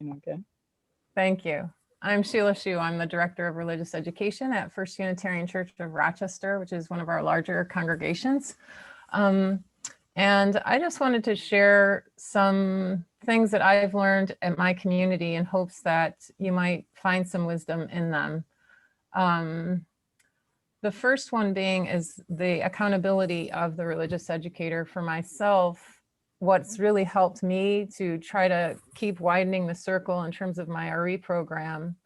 Okay. Thank you. I'm Sheila Shu. I'm the Director of Religious Education at First Unitarian Church of Rochester, which is one of our larger congregations. And I just wanted to share some things that I've learned at my community in hopes that you might find some wisdom in them. The first one being is the accountability of the religious educator. For myself, what's really helped me to try to keep widening the circle in terms of my RE program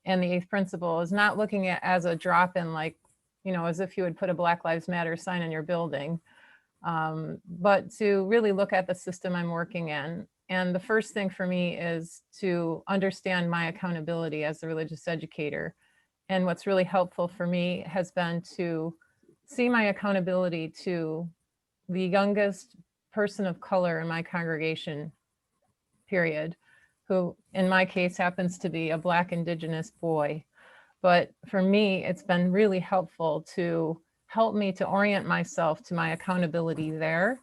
and the eighth principle is not looking at as a drop-in, like, as if you would put a Black Lives Matter sign in your building, but to really look at the system I'm working in. And the first thing for me is to understand my accountability as a religious educator. And what's really helpful for me has been to see my accountability to the youngest person of color in my congregation, period, who in my case happens to be a Black Indigenous boy. But for me, it's been really helpful to help me to orient myself to my accountability there.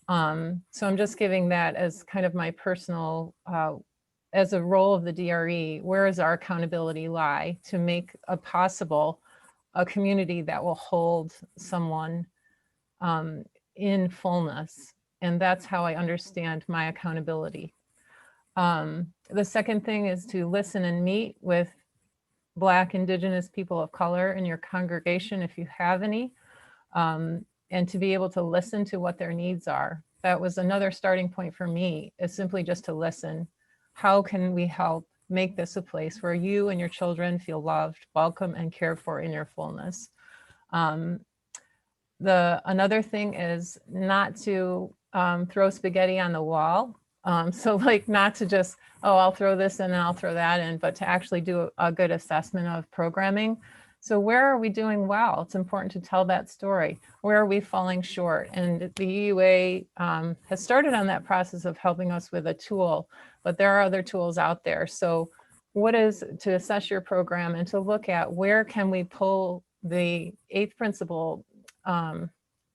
So I'm just giving that as kind of my personal, as a role of the DRE, where does our accountability lie to make a community that will hold someone in fullness. And that's how I understand my accountability. The second thing is to listen and meet with Black, Indigenous people of color in your congregation, if you have any, and to be able to listen to what their needs are. That was another starting point for me, is simply just to listen. How can we help make this a place where you and your children feel loved, welcome, and cared for in your fullness? Another thing is not to throw spaghetti on the wall. So like not to just, oh, I'll throw this in and I'll throw that in, but to actually do a good assessment of programming. So where are we doing well? It's important to tell that story. Where are we falling short? And the UUA has started on that process of helping us with a tool, but there are other tools out there. So what is to assess your program and to look at where can we pull the eighth principle, the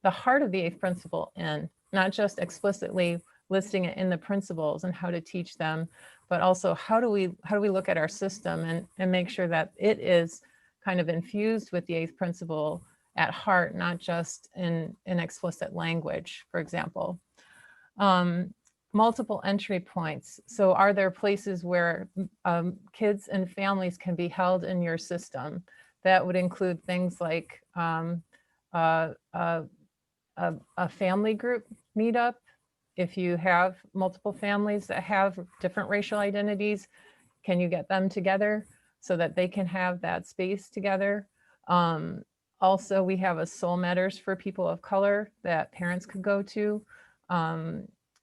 heart of the eighth principle in, not just explicitly listing it in the principles and how to teach them, but also how do we look at our system and make sure that it is kind of infused with the eighth principle at heart, not just in explicit language, for example. Multiple entry points. So are there places where kids and families can be held in your system? That would include things like a family group meetup. If you have multiple families that have different racial identities, can you get them together so that they can have that space together? Also, we have a Soul Matters for people of color that parents could go to.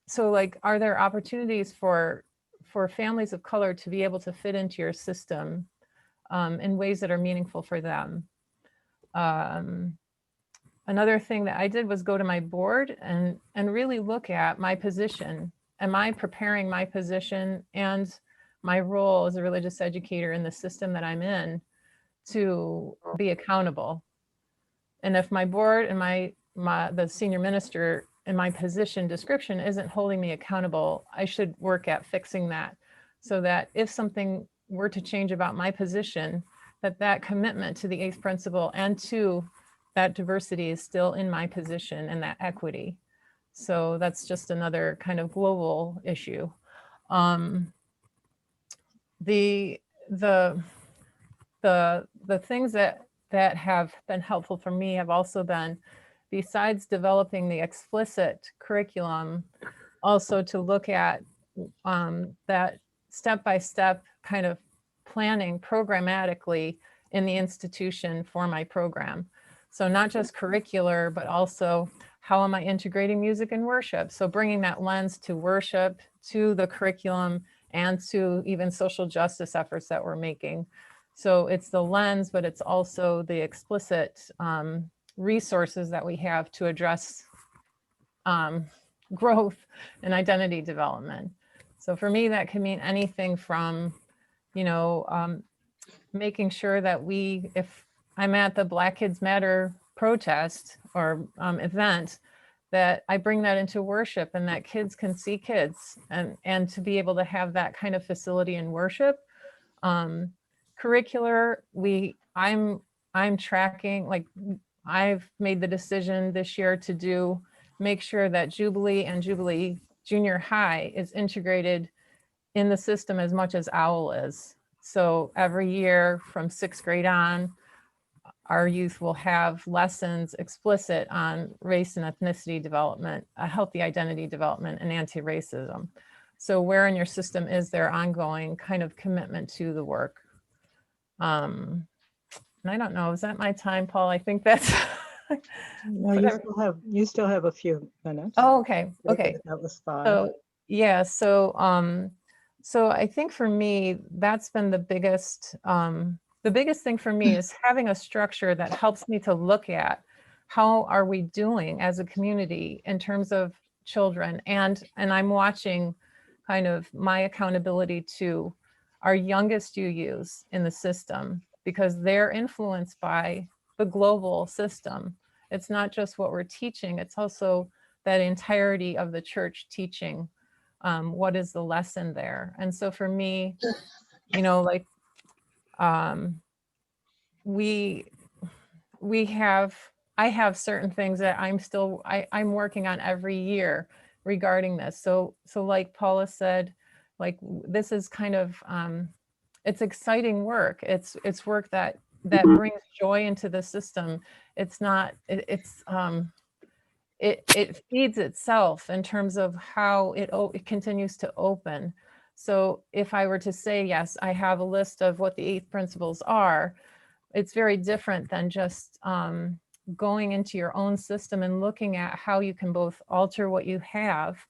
So like, are there opportunities for families of color to be able to fit into your system in ways that are meaningful for them? Another thing that I did was go to my board and really look at my position. Am I preparing my position and my role as a religious educator in the system that I'm in to be accountable? And if my board and the senior minister in my position description isn't holding me accountable, I should work at fixing that so that if something were to change about my position, that commitment to the eighth principle and to that diversity is still in my position and that equity. So that's just another kind of global issue. The things that have been helpful for me have also been, besides developing the explicit curriculum, also to look at that step-by-step kind of planning programmatically in the institution for my program. So not just curricular, but also how am I integrating music and worship? So bringing that lens to worship, to the curriculum, and to even social justice efforts that we're making. So it's the lens, but it's also the explicit resources that we have to address growth and identity development. So for me, that can mean anything from, making sure that if I'm at the Black Kids Matter protest or event, that I bring that into worship, and that kids can see kids, and to be able to have that kind of facility in worship. Curricular, I'm tracking, like I've made the decision this year to make sure that Jubilee and Jubilee Junior High is integrated in the system as much as OWL is. So every year from 6th grade on, our youth will have lessons explicit on race and ethnicity development, a healthy identity development, and anti-racism. So where in your system is there ongoing kind of commitment to the work? And I don't know, is that my time, Paul? I think that's. No, you still have a few minutes. Oh, okay. Okay. That was 5. So yeah, so I think for me, that's been the biggest thing for me is having a structure that helps me to look at how are we doing as a community in terms of children, and I'm watching kind of my accountability to our youngest UUs in the system, because they're influenced by the global system. It's not just what we're teaching, it's also that entirety of the church teaching. What is the lesson there? And so for me, you know, like I have certain things that I'm working on every year regarding this. So like Paula said, like this is kind of it's exciting work. It's work that brings joy into the system. It's not it feeds itself in terms of how it continues to open. So if I were to say, yes, I have a list of what the 8 principles are, it's very different than just going into your own system and looking at how you can both alter what you have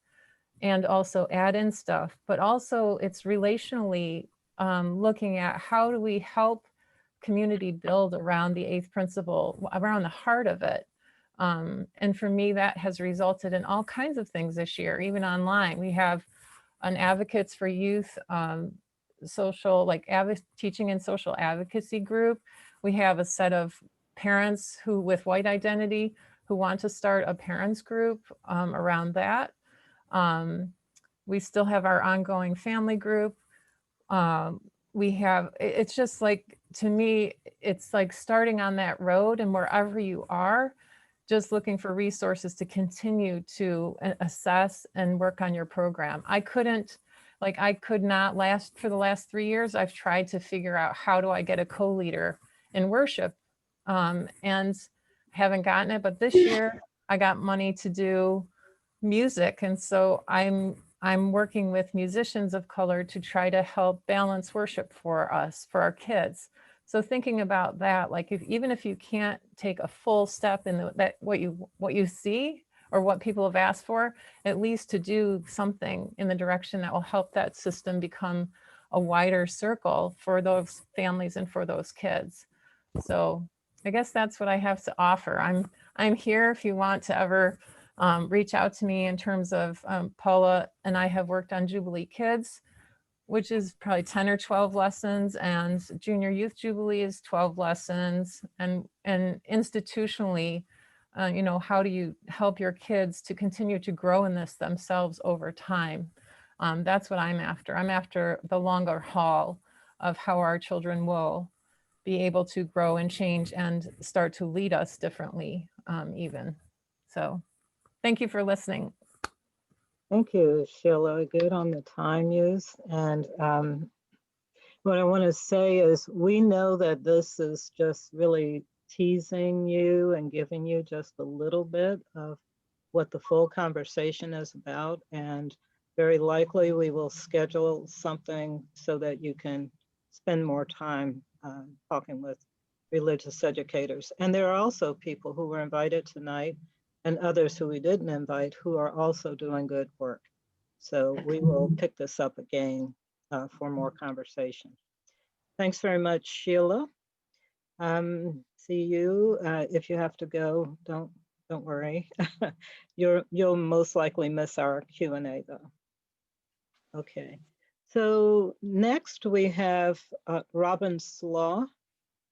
and also add in stuff, but also it's relationally looking at how do we help community build around the 8th principle, around the heart of it. And for me, that has resulted in all kinds of things this year, even online. We have an Advocates for Youth social, like teaching and social advocacy group. We have a set of parents who with white identity who want to start a parents group around that. We still have our ongoing family group. We have, it's just like, to me, it's like starting on that road, and wherever you are, just looking for resources to continue to assess and work on your program. I could not for the last 3 years, I've tried to figure out how do I get a co-leader in worship, and haven't gotten it. But this year I got money to do music. And so I'm working with musicians of color to try to help balance worship for us, for our kids. So thinking about that, like even if you can't take a full step in what you see or what people have asked for, at least to do something in the direction that will help that system become a wider circle for those families and for those kids. So I guess that's what I have to offer. I'm here if you want to ever reach out to me in terms of Paula and I have worked on Jubilee Kids, which is probably 10 or 12 lessons, and Junior Youth Jubilee is 12 lessons. And institutionally, you know, how do you help your kids to continue to grow in this themselves over time? That's what I'm after. I'm after the longer haul of how our children will be able to grow and change and start to lead us differently even. So thank you for listening. Thank you, Sheila. Good on the time use. And what I want to say is we know that this is just really teasing you and giving you just a little bit of what the full conversation is about. And very likely we will schedule something so that you can spend more time talking with religious educators. And there are also people who were invited tonight and others who we didn't invite who are also doing good work. So we will pick this up again for more conversation. Thanks very much, Sheila. See you. If you have to go, don't worry. You'll most likely miss our Q&A though. Okay. So next we have Robin Slaw,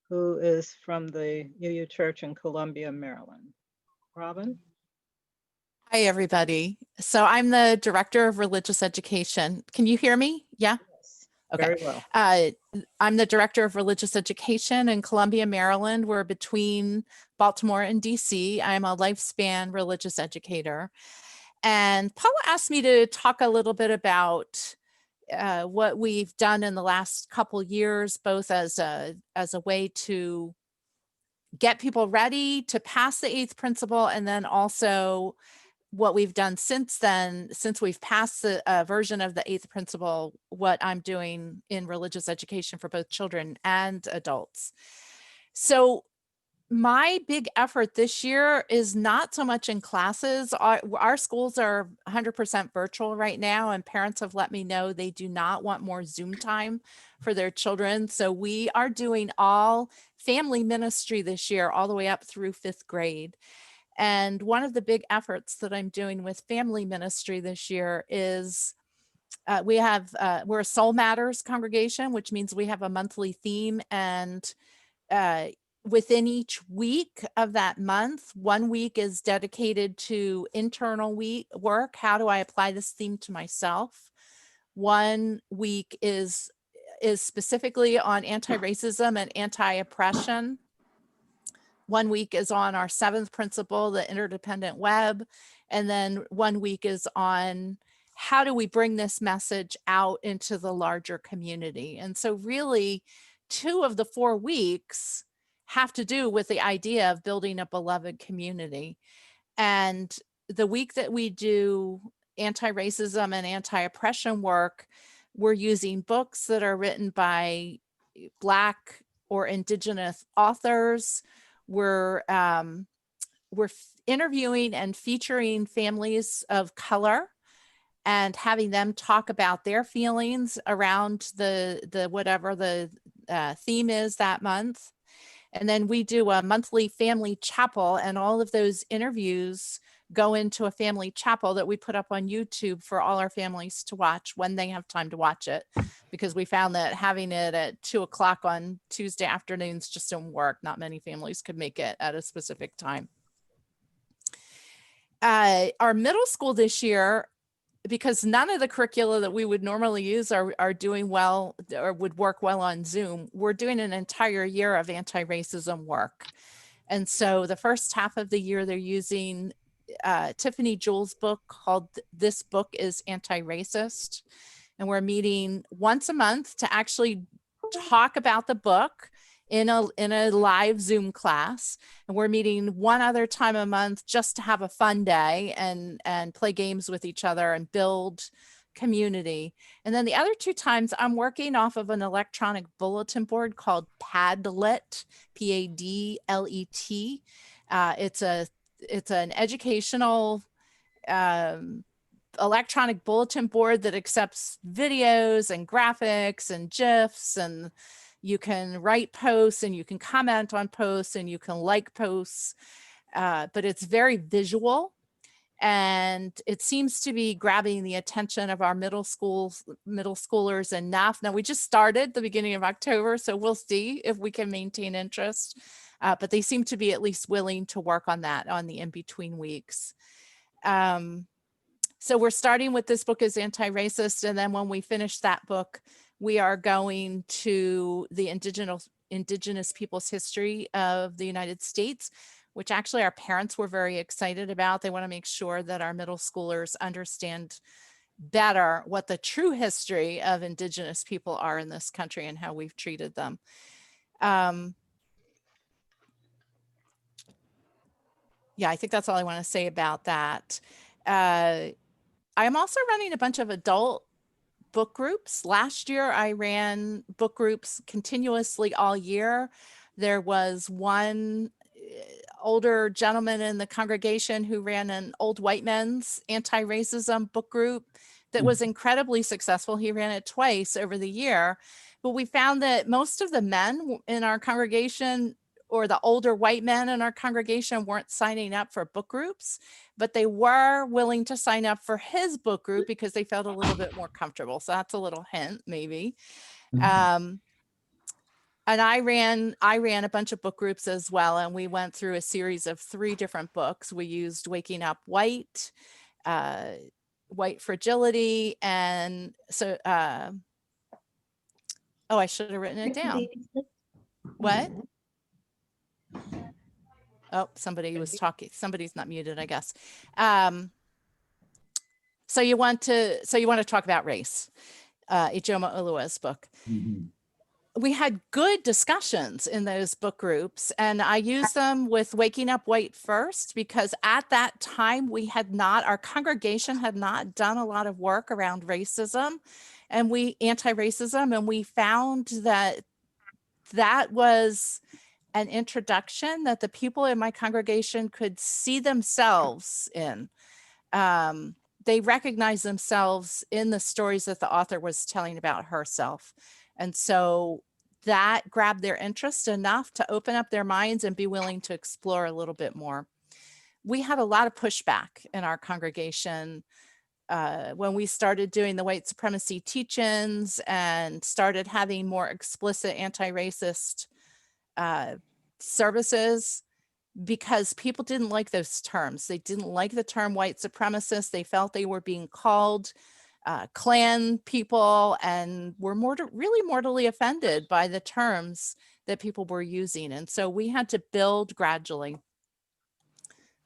who is from the UU Church in Columbia, Maryland. Robin? Hi, everybody. So I'm the Director of Religious Education. Can you hear me? Yeah? Yes, Okay. very well. I'm the Director of Religious Education in Columbia, Maryland. We're between Baltimore and DC. I'm a lifespan religious educator. And Paula asked me to talk a little bit about what we've done in the last couple years, both as a way to get people ready to pass the eighth principle, and then also what we've done since then, since we've passed the version of the eighth principle, what I'm doing in religious education for both children and adults. So my big effort this year is not so much in classes. Our schools are 100% virtual right now, and parents have let me know they do not want more Zoom time for their children. So we are doing all family ministry this year, all the way up through 5th grade. And one of the big efforts that I'm doing with family ministry this year is we're a Soul Matters congregation, which means we have a monthly theme, and within each week of that month, 1 week is dedicated to internal work. How do I apply this theme to myself? 1 week is specifically on anti-racism and anti-oppression. 1 week is on our 7th principle, the interdependent web. And then 1 week is on how do we bring this message out into the larger community? And so really 2 of the 4 weeks have to do with the idea of building a beloved community. And the week that we do anti-racism and anti-oppression work, we're using books that are written by Black or Indigenous authors. We're interviewing and featuring families of color and having them talk about their feelings around the whatever the theme is that month. And then we do a monthly family chapel, and all of those interviews go into a family chapel that we put up on YouTube for all our families to watch when they have time to watch it, because we found that having it at 2:00 on Tuesday afternoons just don't work. Not many families could make it at a specific time. Our middle school this year, because none of the curricula that we would normally use are doing well or would work well on Zoom, we're doing an entire year of anti-racism work. And so the first half of the year, they're using Tiffany Jewell's book called This Book is Anti-Racist. And we're meeting once a month to actually talk about the book in a live Zoom class. And we're meeting one other time a month just to have a fun day and play games with each other and build community. And then the other 2 times I'm working off of an electronic bulletin board called Padlet, Padlet. It's an educational electronic bulletin board that accepts videos and graphics and GIFs, and you can write posts and you can comment on posts and you can like posts, but it's very visual. And it seems to be grabbing the attention of our middle schoolers enough. Now, we just started the beginning of October, so we'll see if we can maintain interest. But they seem to be at least willing to work on that on the in-between weeks. So we're starting with This Book is Anti-Racist. And then when we finish that book, we are going to the indigenous people's history of the United States, which actually our parents were very excited about. They want to make sure that our middle schoolers understand better what the true history of indigenous people are in this country and how we've treated them. Yeah, I think that's all I want to say about that. I'm also running a bunch of adult book groups. Last year, I ran book groups continuously all year. There was one older gentleman in the congregation who ran an old white men's anti-racism book group that was incredibly successful. He ran it twice over the year, but we found that most of the men in our congregation or the older white men in our congregation weren't signing up for book groups, but they were willing to sign up for his book group because they felt a little bit more comfortable. So that's a little hint, maybe. And I ran a bunch of book groups as well, and we went through a series of 3 different books. We used Waking Up White, White Fragility, and so oh, I should have written it down. What? Oh, somebody was talking. Somebody's not muted, I guess. So you want to talk about race, Ijoma Oluwa's book. We had good discussions in those book groups, and I used them with Waking Up White first, because at that time our congregation had not done a lot of work around racism and anti-racism. And we found that was an introduction that the people in my congregation could see themselves in. They recognized themselves in the stories that the author was telling about herself. And so that grabbed their interest enough to open up their minds and be willing to explore a little bit more. We had a lot of pushback in our congregation when we started doing the white supremacy teach-ins and started having more explicit anti-racist services, because people didn't like those terms. They didn't like the term white supremacist. They felt they were being called Klan people, and were really mortally offended by the terms that people were using. And so we had to build gradually.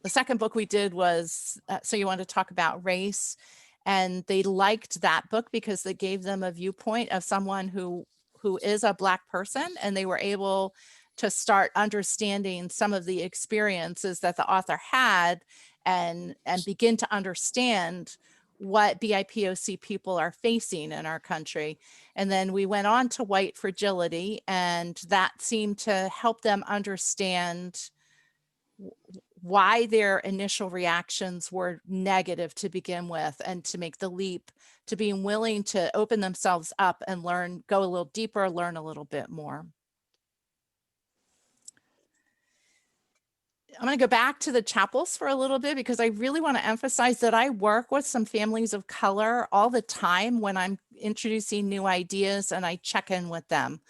The second book we did was So You Want to Talk About Race. And they liked that book because they gave them a viewpoint of someone who is a Black person, and they were able to start understanding some of the experiences that the author had, and begin to understand what BIPOC people are facing in our country. And then we went on to White Fragility, and that seemed to help them understand why their initial reactions were negative to begin with, and to make the leap to being willing to open themselves up and go a little deeper, learn a little bit more. I'm going to go back to the chapels for a little bit, because I really want to emphasize that I work with some families of color all the time when I'm introducing new ideas, and I check in with them.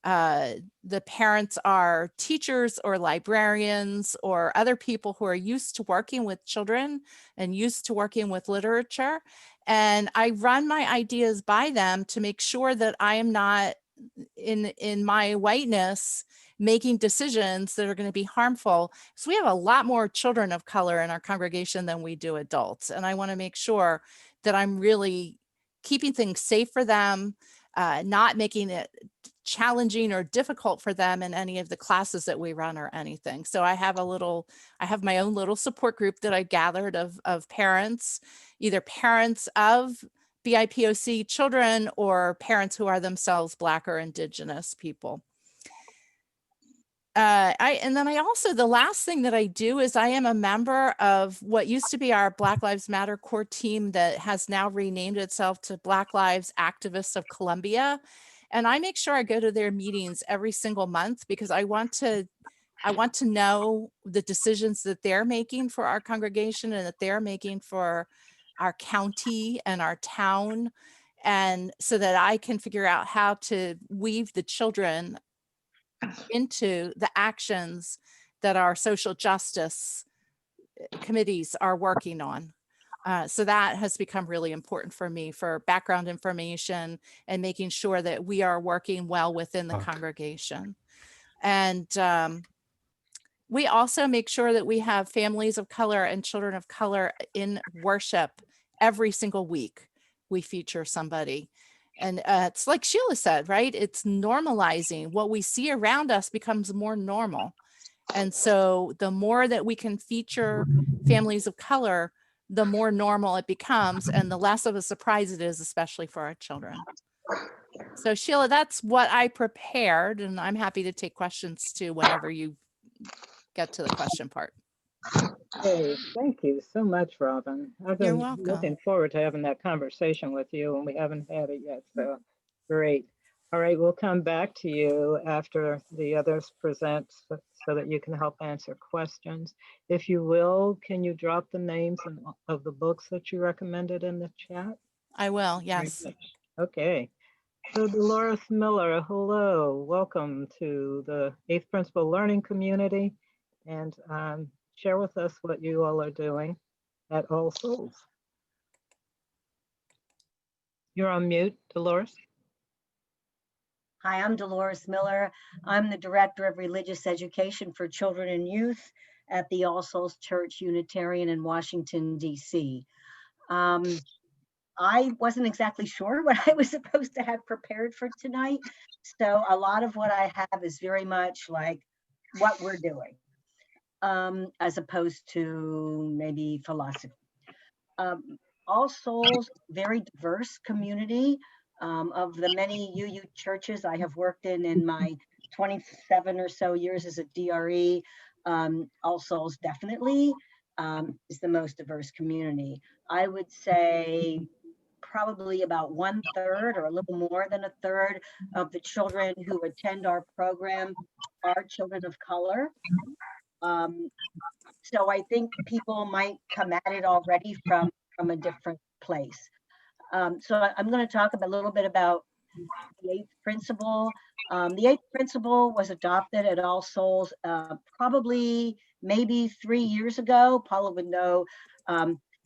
The parents are teachers or librarians or other people who are used to working with children and used to working with literature. And I run my ideas by them to make sure that I am not in my whiteness making decisions that are going to be harmful. So we have a lot more children of color in our congregation than we do adults. And I want to make sure that I'm really keeping things safe for them, not making it challenging or difficult for them in any of the classes that we run or anything. So I have my own little support group that I gathered of parents, either parents of BIPOC children or parents who are themselves Black or Indigenous people. The last thing that I do is I am a member of what used to be our Black Lives Matter core team that has now renamed itself to Black Lives Activists of Columbia. And I make sure I go to their meetings every single month, because I want to know the decisions that they're making for our congregation and that they're making for our county and our town. And so that I can figure out how to weave the children into the actions that our social justice committees are working on. So that has become really important for me, for background information and making sure that we are working well within the congregation. And we also make sure that we have families of color and children of color in worship every single week. We feature somebody. And it's like Sheila said, right? It's normalizing. What we see around us becomes more normal. And so the more that we can feature families of color, the more normal it becomes, and the less of a surprise it is, especially for our children. So Sheila, that's what I prepared, and I'm happy to take questions too whenever you get to the question part. Hey, thank you so much, Robin. I've You're been welcome. looking forward to having that conversation with you, and we haven't had it yet, so great. All right, we'll come back to you after the others present so that you can help answer questions. If you will, can you drop the names of the books that you recommended in the chat? I will, yes. Okay. So Dolores Miller, hello, welcome to the 8th Principal Learning Community, and share with us what you all are doing at All Souls. You're on mute, Dolores. Hi, I'm Dolores Miller. I'm the Director of Religious Education for Children and Youth at the All Souls Church Unitarian in Washington, D.C. I wasn't exactly sure what I was supposed to have prepared for tonight. So a lot of what I have is very much like what we're doing, as opposed to maybe philosophy. All Souls, very diverse community. Of the many UU churches I have worked in my 27 or so years as a DRE, All Souls definitely is the most diverse community. I would say probably about 1/3 or a little more than 1/3 of the children who attend our program are children of color. So I think people might come at it already from a different place. So I'm going to talk a little bit about the 8th principle. The 8th principle was adopted at All Souls probably maybe 3 years ago. Paula would know.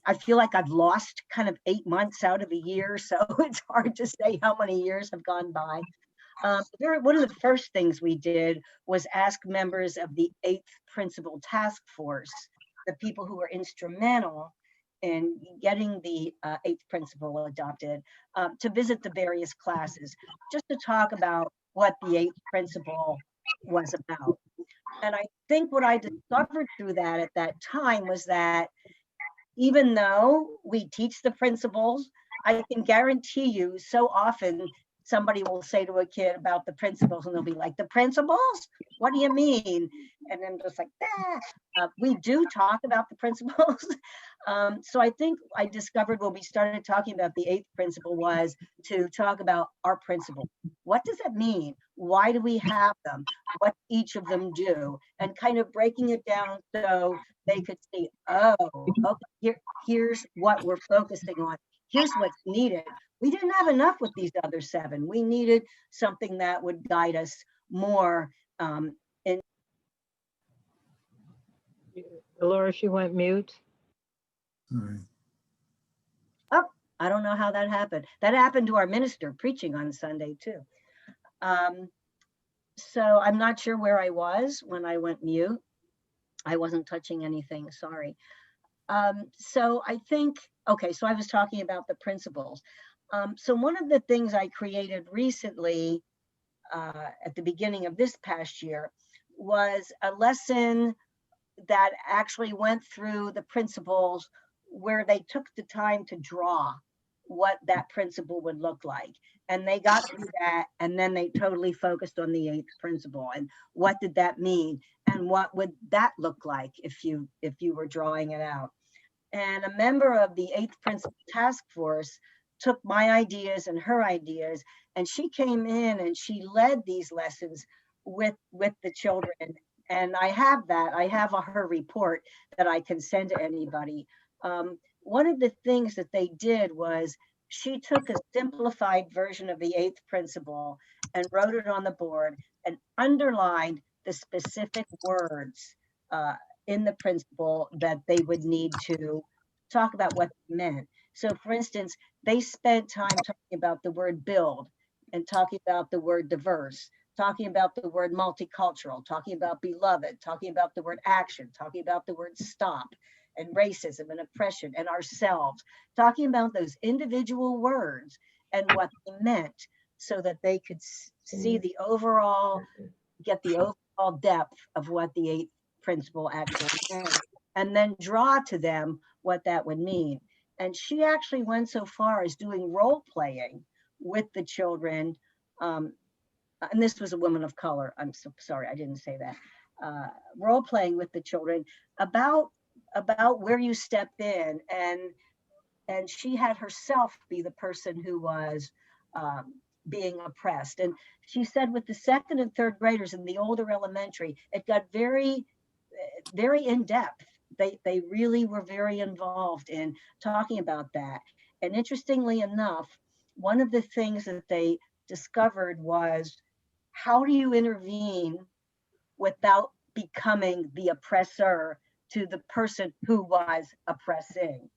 I feel like I've lost kind of 8 months out of a year, so it's hard to say how many years have gone by. One of the first things we did was ask members of the 8th Principal Task Force, the people who were instrumental in getting the 8th Principle adopted, to visit the various classes, just to talk about what the 8th Principle was about. And I think what I discovered through that at that time was that even though we teach the principles, I can guarantee you so often somebody will say to a kid about the principles and they'll be like, the principles? What do you mean? And then just like, we do talk about the principles. So I think I discovered when we started talking about the 8th principle was to talk about our principles. What does that mean? Why do we have them? What each of them do? And kind of breaking it down so they could see, oh, okay, here's what we're focusing on. Here's what's needed. We didn't have enough with these other 7. We needed something that would guide us more. Dolores, you went mute. Sorry. Oh, I don't know how that happened. That happened to our minister preaching on Sunday too. So I'm not sure where I was when I went mute. I wasn't touching anything, sorry. So I think, okay, so I was talking about the principles. So one of the things I created recently at the beginning of this past year was a lesson that actually went through the principles where they took the time to draw what that principle would look like. And they got through that, and then they totally focused on the 8th principle and what did that mean? And what would that look like if you were drawing it out? And a member of the 8th Principal Task Force took my ideas and her ideas, and she came in and she led these lessons with the children. And I have that. I have her report that I can send to anybody. One of the things that they did was she took a simplified version of the 8th principle and wrote it on the board and underlined the specific words in the principle that they would need to talk about what it meant. So for instance, they spent time talking about the word build and talking about the word diverse, talking about the word multicultural, talking about beloved, talking about the word action, talking about the word stop and racism and oppression and ourselves, talking about those individual words and what they meant so that they could see the overall, get the overall depth of what the 8th principle actually meant, and then draw to them what that would mean. And she actually went so far as doing role playing with the children. And this was a woman of color. I'm so sorry, I didn't say that. Role playing with the children about where you step in, and she had herself be the person who was being oppressed. And she said with the 2nd and 3rd graders in the older elementary, it got very, very in depth. They really were very involved in talking about that. And interestingly enough, one of the things that they discovered was, how do you intervene without becoming the oppressor to the person who was oppressing?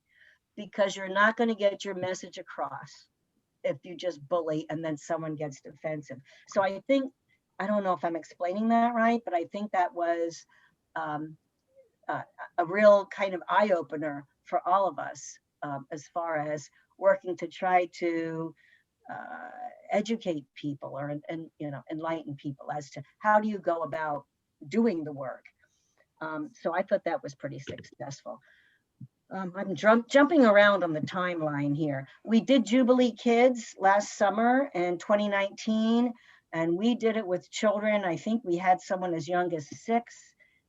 Because you're not going to get your message across if you just bully and then someone gets defensive. So I think, I don't know if I'm explaining that right, but I think that was um, a real kind of eye opener for all of us, as far as working to try to educate people, or and enlighten people as to how do you go about doing the work. So I thought that was pretty successful. I'm jumping around on the timeline here. We did Jubilee Kids last summer in 2019, and we did it with children. I think we had someone as young as 6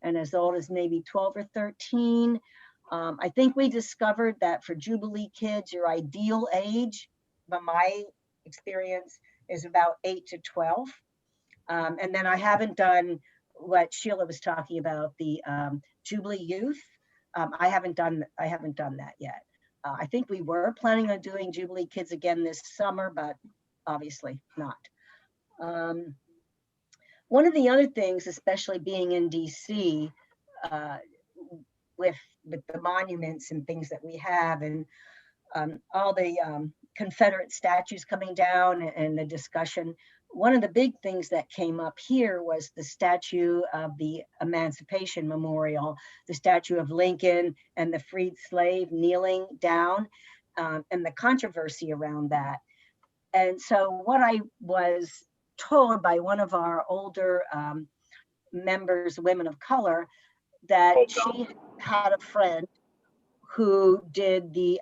and as old as maybe 12 or 13. I think we discovered that for Jubilee Kids, your ideal age, by my experience, is about 8 to 12. And then I haven't done what Sheila was talking about, the Jubilee Youth. I haven't done that yet. I think we were planning on doing Jubilee Kids again this summer, but obviously not. One of the other things, especially being in DC, with the monuments and things that we have, and all the Confederate statues coming down, and the discussion, one of the big things that came up here was the statue of the Emancipation Memorial, the statue of Lincoln and the freed slave kneeling down, and the controversy around that. And so what I was told by one of our older members, women of color, that she had a friend who did the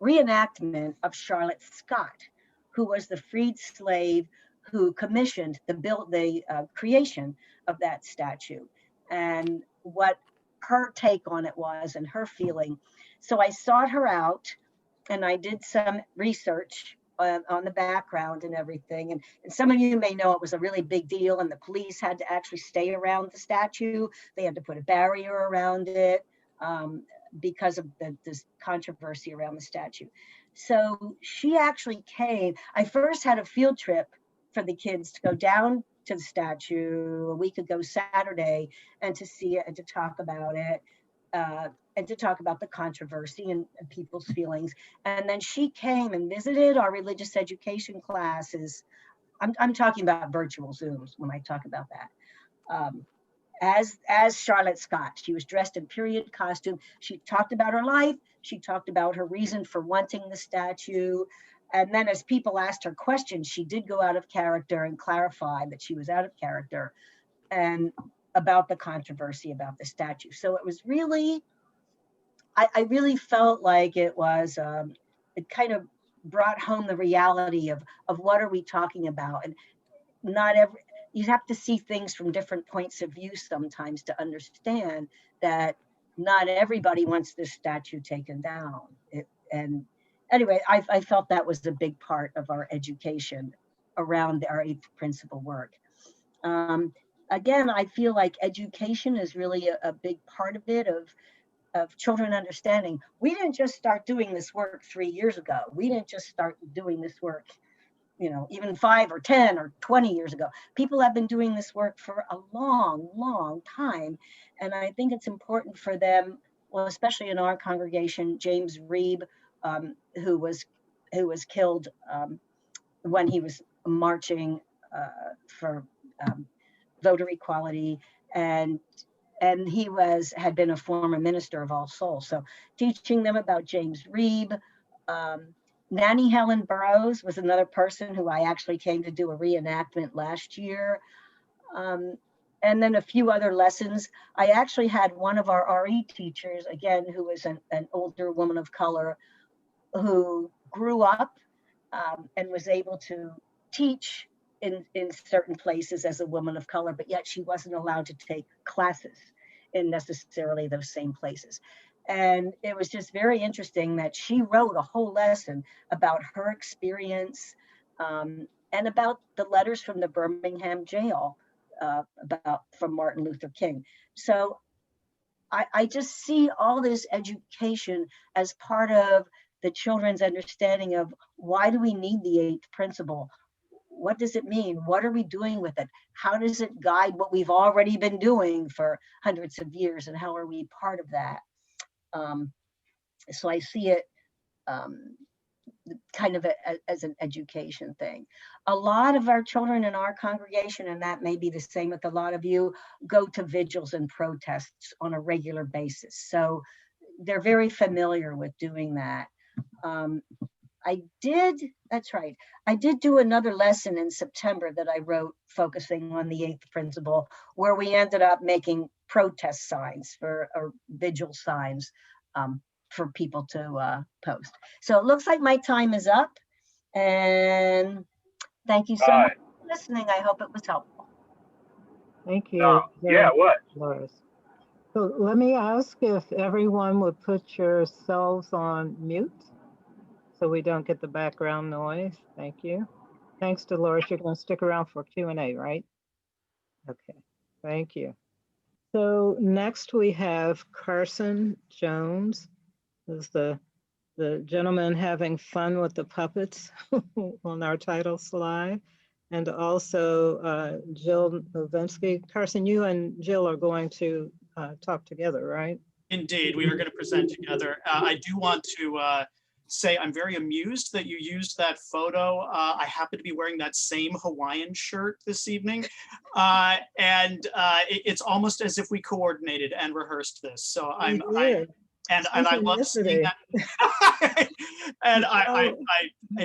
reenactment of Charlotte Scott, who was the freed slave who commissioned the creation of that statue, and what her take on it was and her feeling. So I sought her out, and I did some research on the background and everything. And some of you may know it was a really big deal, and the police had to actually stay around the statue. They had to put a barrier around it because of this controversy around the statue. So she actually came. I first had a field trip for the kids to go down to the statue a week ago Saturday, and to see it and to talk about it, and to talk about the controversy and people's feelings. And then she came and visited our religious education classes. I'm talking about virtual Zooms when I talk about that. As Charlotte Scott. She was dressed in period costume. She talked about her life. She talked about her reason for wanting the statue. And then as people asked her questions, she did go out of character and clarify that she was out of character, and about the controversy about the statue. So it was really, I really felt like it was, it kind of brought home the reality of what are we talking about. And not every, you have to see things from different points of view sometimes to understand that not everybody wants this statue taken down. And anyway, I felt that was a big part of our education around our 8th principle work. Again, I feel like education is really a big part of it, of children understanding. We didn't just start doing this work 3 years ago. We didn't just start doing this work, even 5 or 10 or 20 years ago. People have been doing this work for a long, long time. And I think it's important for them, well, especially in our congregation, James Reeb, who was killed when he was marching for voter equality, and he had been a former minister of All Souls. So teaching them about James Reeb. Nanny Helen Burroughs was another person who I actually came to do a reenactment last year. And then a few other lessons. I actually had one of our RE teachers, again, who was an older woman of color, who grew up and was able to teach in certain places as a woman of color, but yet she wasn't allowed to take classes in necessarily those same places. And it was just very interesting that she wrote a whole lesson about her experience, and about the letters from the Birmingham jail, from Martin Luther King. So I just see all this education as part of the children's understanding of, why do we need the 8th principle? what does it mean? What are we doing with it? How does it guide what we've already been doing for hundreds of years, and how are we part of that? So I see it kind of as an education thing. A lot of our children in our congregation, and that may be the same with a lot of you, go to vigils and protests on a regular basis. So they're very familiar with doing that. That's right. I did do another lesson in September that I wrote focusing on the 8th principle, where we ended up making protest signs or vigil signs for people to post. So it looks like my time is up, and thank you so much for listening. I hope it was helpful. Thank you. Yeah, what? Dolores. So let me ask if everyone would put yourselves on mute so we don't get the background noise. Thank you. Thanks, Dolores. You're going to stick around for Q&A, right? Okay, thank you. So next we have Carson Jones, who's the gentleman having fun with the puppets on our title slide. And also Jill Novinsky. Carson, you and Jill are going to talk together, right? Indeed, we are going to present together. I do want to say I'm very amused that you used that photo. I happen to be wearing that same Hawaiian shirt this evening. It's almost as if we coordinated and rehearsed this. So I love seeing that. And I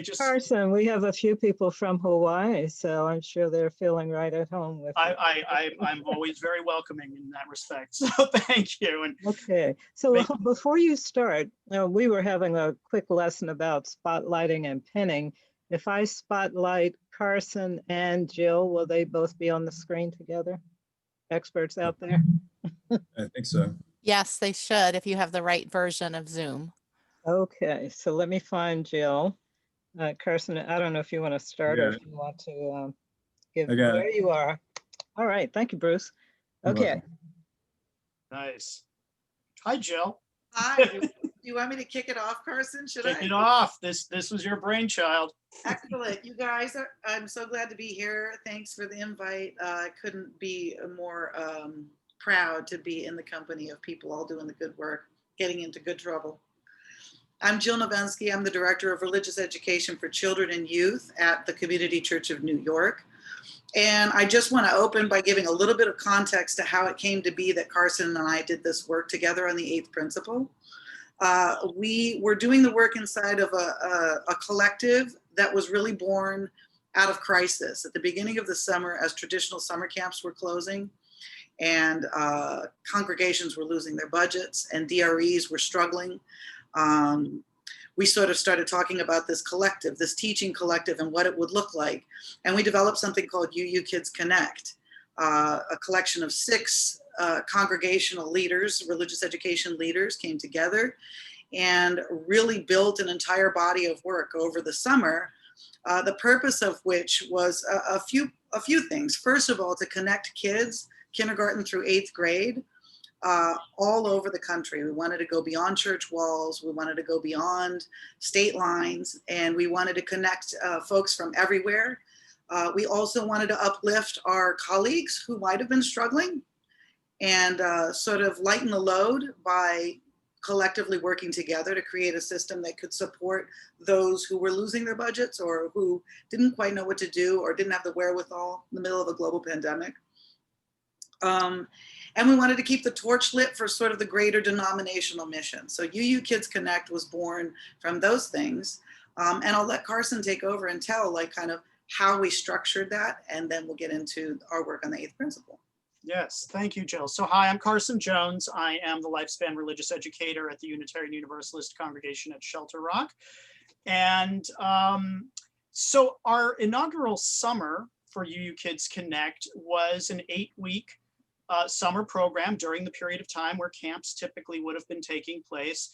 just, Carson, we have a few people from Hawaii, so I'm sure they're feeling right at home with it. I'm always very welcoming in that respect. So thank you. And okay, so before you start, we were having a quick lesson about spotlighting and pinning. If I spotlight Carson and Jill, will they both be on the screen together? Experts out there? I think so. Yes, they should, if you have the right version of Zoom. Okay, so let me find Jill. Carson, I don't know if you want to start or if you want to give, there you are. All right, thank you, Bruce. Okay. Nice. Hi, Jill. Hi. Do you want me to kick it off, Carson? Should I? Kick it off. This was your brainchild. Excellent. You guys, I'm so glad to be here. Thanks for the invite. I couldn't be more proud to be in the company of people all doing the good work, getting into good trouble. I'm Jill Novinsky. I'm the Director of Religious Education for Children and Youth at the Community Church of New York. And I just want to open by giving a little bit of context to how it came to be that Carson and I did this work together on the 8th principle. We were doing the work inside of a collective that was really born out of crisis. At the beginning of the summer, as traditional summer camps were closing and congregations were losing their budgets and DREs were struggling, we sort of started talking about this collective, this teaching collective, and what it would look like. And we developed something called UU Kids Connect, a collection of 6 congregational leaders, religious education leaders came together and really built an entire body of work over the summer, the purpose of which was a few things. First of all, to connect kids, kindergarten through 8th grade, all over the country. We wanted to go beyond church walls. We wanted to go beyond state lines, and we wanted to connect folks from everywhere. We also wanted to uplift our colleagues who might have been struggling and sort of lighten the load by collectively working together to create a system that could support those who were losing their budgets or who didn't quite know what to do or didn't have the wherewithal in the middle of a global pandemic. And we wanted to keep the torch lit for sort of the greater denominational mission. So UU Kids Connect was born from those things. And I'll let Carson take over and tell like kind of how we structured that. And then we'll get into our work on the 8th principle. Yes, thank you, Jill. So hi, I'm Carson Jones. I am the Lifespan Religious Educator at the Unitarian Universalist Congregation at Shelter Rock. And so our inaugural summer for UU Kids Connect was an 8-week summer program during the period of time where camps typically would have been taking place.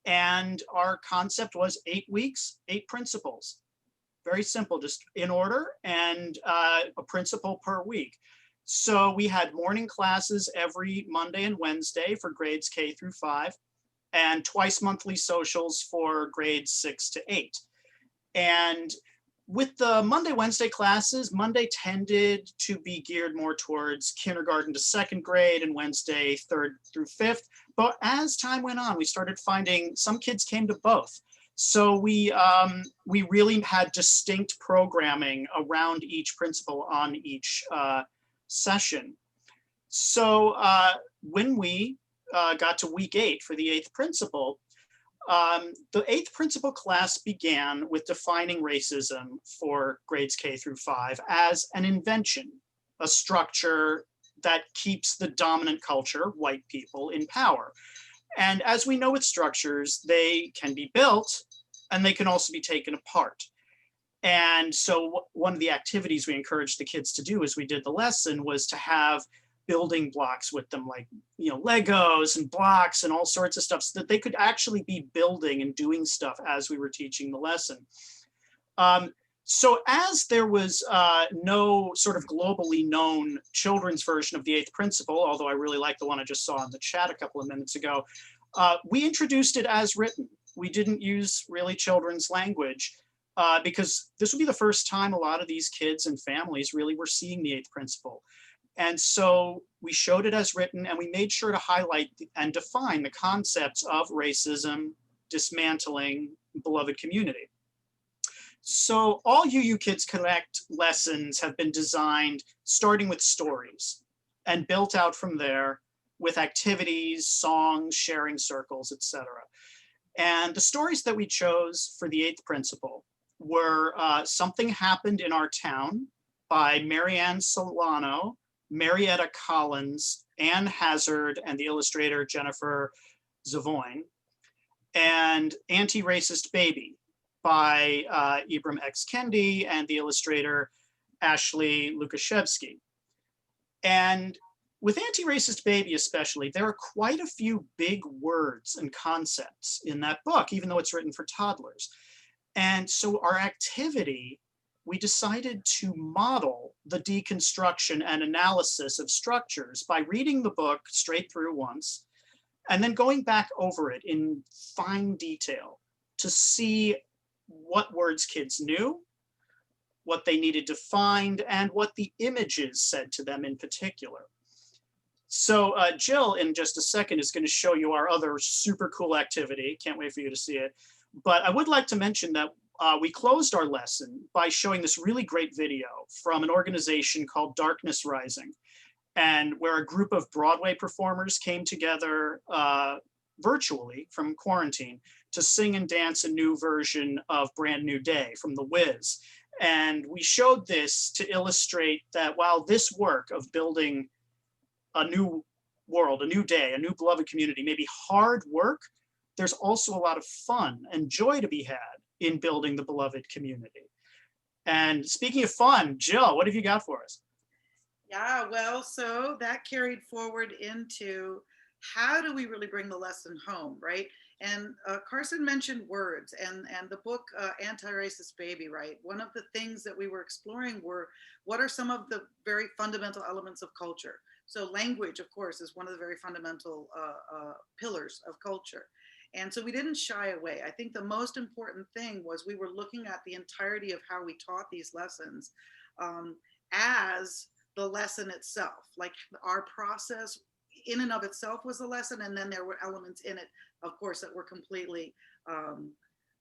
And our concept was 8 weeks, 8 principles. Very simple, just in order and a principle per week. So we had morning classes every Monday and Wednesday for grades K through 5 and twice monthly socials for grades 6 to 8. And with the Monday, Wednesday classes, Monday tended to be geared more towards kindergarten to second grade and Wednesday, third through fifth. But as time went on, we started finding some kids came to both. So we really had distinct programming around each principal on each session. So when we got to week 8 for the 8th principal, the 8th principal class began with defining racism for grades K through 5 as an invention, a structure that keeps the dominant culture, white people, in power. And as we know with structures, they can be built and they can also be taken apart. And so one of the activities we encouraged the kids to do as we did the lesson was to have building blocks with them, like, you know, Legos and blocks and all sorts of stuff, so that they could actually be building and doing stuff as we were teaching the lesson. So as there was no sort of globally known children's version of the 8th principle, although I really like the one I just saw in the chat a couple of minutes ago, we introduced it as written. We didn't use really children's language because this would be the first time a lot of these kids and families really were seeing the 8th principle. And so we showed it as written, and we made sure to highlight and define the concepts of racism, dismantling, beloved community. So all UU Kids Connect lessons have been designed starting with stories and built out from there with activities, songs, sharing circles, etc. And the stories that we chose for the 8th principle were Something Happened in Our Town by Marianne Solano, Marietta Collins, Ann Hazard, and the illustrator Jennifer Zavoyne, and Anti-Racist Baby by Ibram X. Kendi and the illustrator Ashley Lukashevsky. And with Anti-Racist Baby especially, there are quite a few big words and concepts in that book, even though it's written for toddlers. And so our activity, we decided to model the deconstruction and analysis of structures by reading the book straight through once, and then going back over it in fine detail to see what words kids knew, what they needed to find, and what the images said to them in particular. So Jill, in just a second, is going to show you our other super cool activity. Can't wait for you to see it. But I would like to mention that we closed our lesson by showing this really great video from an organization called Darkness Rising, and where a group of Broadway performers came together virtually from quarantine to sing and dance a new version of Brand New Day from The Wiz. And we showed this to illustrate that while this work of building a new world, a new day, a new beloved community may be hard work, there's also a lot of fun and joy to be had in building the beloved community. And speaking of fun, Jill, what have you got for us? Yeah, well, so that carried forward into how do we really bring the lesson home, right? And Carson mentioned words and the book Anti-Racist Baby, right? One of the things that we were exploring were what are some of the very fundamental elements of culture? So language, of course, is one of the very fundamental pillars of culture. And so we didn't shy away. I think the most important thing was we were looking at the entirety of how we taught these lessons as the lesson itself. Like our process in and of itself was a lesson, and then there were elements in it, of course, that were completely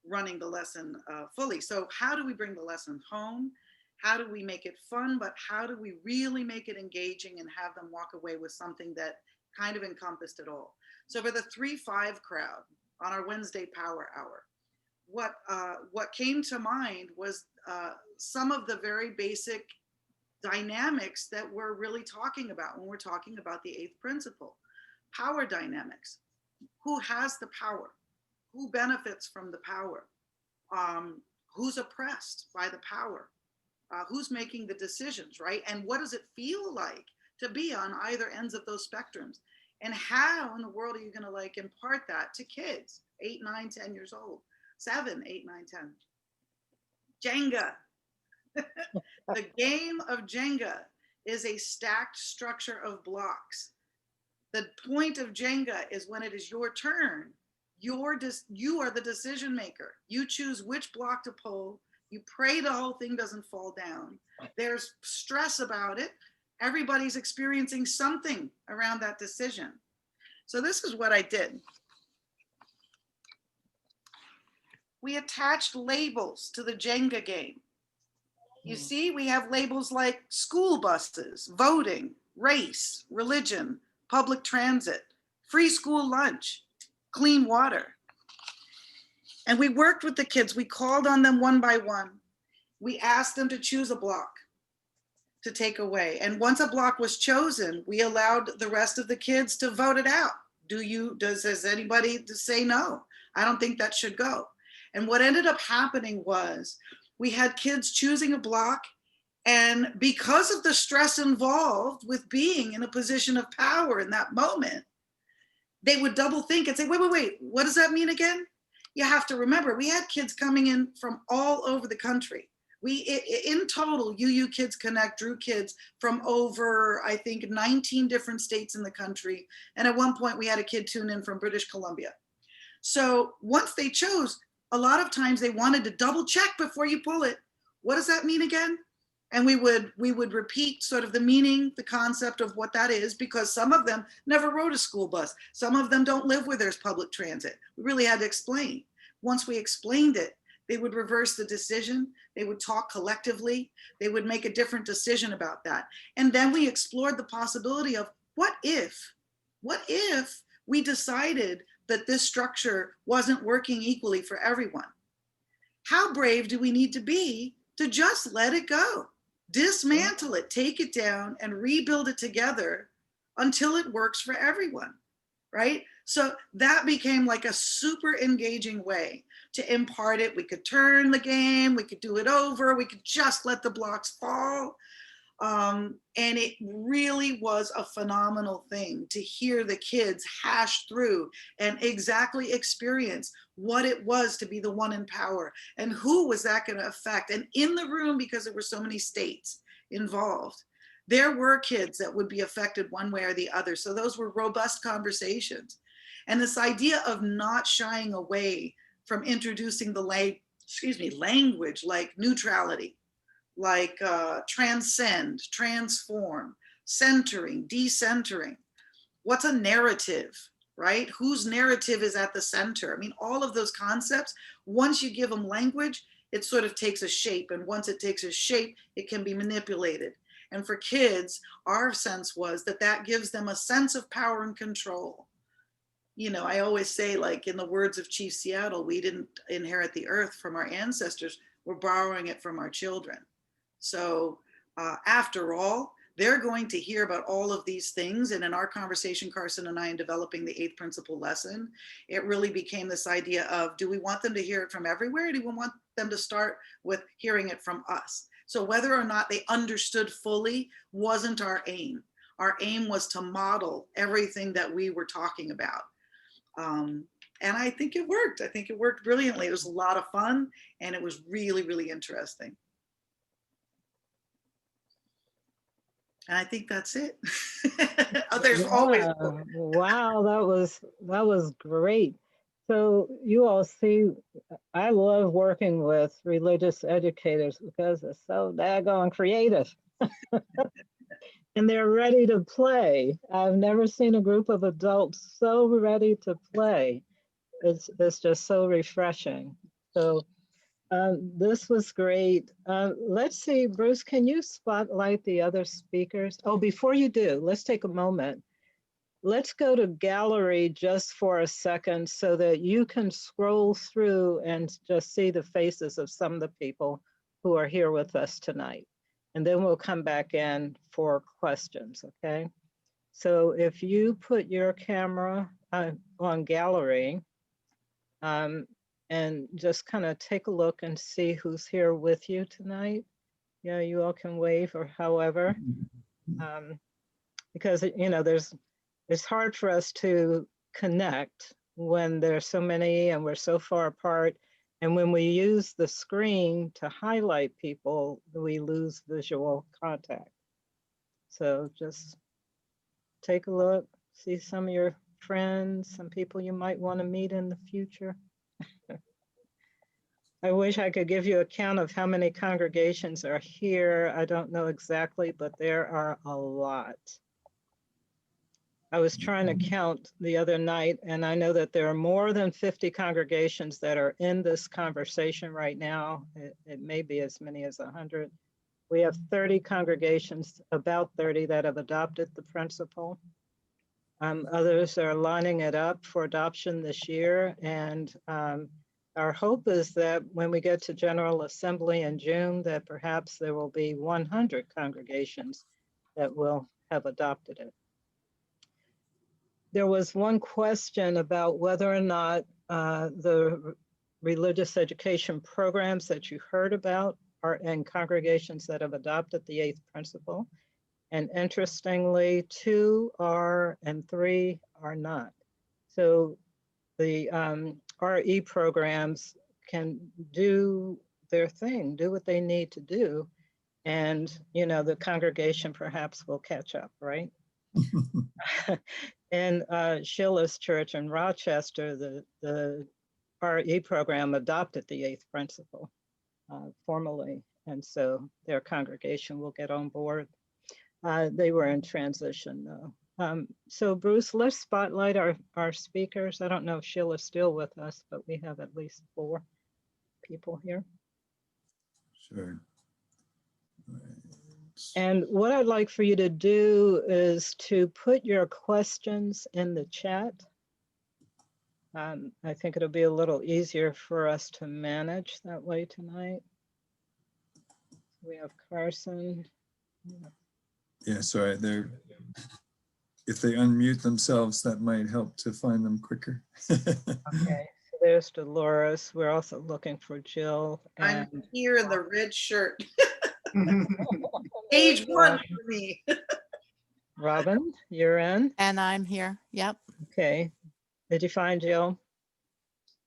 running the lesson fully. So how do we bring the lesson home? How do we make it fun, but how do we really make it engaging and have them walk away with something that kind of encompassed it all? So for the 3-5 crowd on our Wednesday Power Hour, what came to mind was some of the very basic dynamics that we're really talking about when we're talking about the 8th principle. Power dynamics. Who has the power? Who benefits from the power? Who's oppressed by the power? Who's making the decisions, right? And what does it feel like to be on either ends of those spectrums? And how in the world are you going to like impart that to kids 8, 9, 10 years old, 7, 8, 9, 10? Jenga. The game of Jenga is a stacked structure of blocks. The point of Jenga is when it is your turn, you are the decision maker. You choose which block to pull. You pray the whole thing doesn't fall down. There's stress about it. Everybody's experiencing something around that decision. So this is what I did. We attached labels to the Jenga game. You see, we have labels like school buses, voting, race, religion, public transit, free school lunch, clean water. And we worked with the kids. We called on them one by one. We asked them to choose a block to take away. And once a block was chosen, we allowed the rest of the kids to vote it out. Does anybody to say no? I don't think that should go. And what ended up happening was we had kids choosing a block, and because of the stress involved with being in a position of power in that moment, they would double think and say, wait, what does that mean again? You have to remember, we had kids coming in from all over the country. In total, UU Kids Connect drew kids from over, I think, 19 different states in the country. And at one point we had a kid tune in from British Columbia. So once they chose, a lot of times they wanted to double check before you pull it. What does that mean again? And we would repeat sort of the meaning, the concept of what that is, because some of them never rode a school bus. Some of them don't live where there's public transit. We really had to explain. Once we explained it, they would reverse the decision. They would talk collectively. They would make a different decision about that. And then we explored the possibility of what if we decided that this structure wasn't working equally for everyone? How brave do we need to be to just let it go? Dismantle it, take it down, and rebuild it together until it works for everyone, right? So that became like a super engaging way to impart it. We could turn the game, we could do it over, we could just let the blocks fall. And it really was a phenomenal thing to hear the kids hash through and exactly experience what it was to be the one in power and who was that going to affect. And in the room, because there were so many states involved, there were kids that would be affected one way or the other. So those were robust conversations. And this idea of not shying away from introducing the language like neutrality, like transcend, transform, centering, decentering. What's a narrative, right? Whose narrative is at the center? I mean, all of those concepts, once you give them language, it sort of takes a shape. And once it takes a shape, it can be manipulated. And for kids, our sense was that that gives them a sense of power and control. You know, I always say, like in the words of Chief Seattle, we didn't inherit the earth from our ancestors, we're borrowing it from our children. So after all, they're going to hear about all of these things. And in our conversation, Carson and I, in developing the 8th principle lesson, it really became this idea of, do we want them to hear it from everywhere? Or do we want them to start with hearing it from us? So whether or not they understood fully wasn't our aim. Our aim was to model everything that we were talking about. And I think it worked. I think it worked brilliantly. It was a lot of fun, and it was really, really interesting. And I think that's it. Oh, there's always more. Wow, that was great. So you all see, I love working with religious educators because they're so daggone creative. And they're ready to play. I've never seen a group of adults so ready to play. It's just so refreshing. So this was great. Let's see, Bruce, can you spotlight the other speakers? Oh, before you do, let's take a moment. Let's go to gallery just for a second so that you can scroll through and just see the faces of some of the people who are here with us tonight. And then we'll come back in for questions, okay? So if you put your camera on gallery, and just kind of take a look and see who's here with you tonight. Yeah, you all can wave or however, because you know it's hard for us to connect when there's so many and we're so far apart. And when we use the screen to highlight people, we lose visual contact. So just take a look, see some of your friends, some people you might want to meet in the future. I wish I could give you a count of how many congregations are here. I don't know exactly, but there are a lot. I was trying to count the other night, and I know that there are more than 50 congregations that are in this conversation right now. It may be as many as 100. We have 30 congregations, about 30, that have adopted the principle. Others are lining it up for adoption this year. And our hope is that when we get to General Assembly in June, that perhaps there will be 100 congregations that will have adopted it. There was one question about whether or not the religious education programs that you heard about are in congregations that have adopted the 8th principle. And interestingly, 2 are and 3 are not. So the RE programs can do their thing, do what they need to do. And, you know, the congregation perhaps will catch up, right? In Sheila's church in Rochester, the RE program adopted the 8th principle formally. And so their congregation will get on board. They were in transition though. So Bruce, let's spotlight our speakers. I don't know if Sheila's still with us, but we have at least 4 people here. Sure. Right. And what I'd like for you to do is to put your questions in the chat. I think it'll be a little easier for us to manage that way tonight. We have Carson. Yeah, sorry, if they unmute themselves, that might help to find them quicker. Okay, so there's Dolores. We're also looking for Jill. I'm And here in the red shirt. Page 1 for me. Robin, you're in. And I'm here. Yep. Okay. Did you find Jill?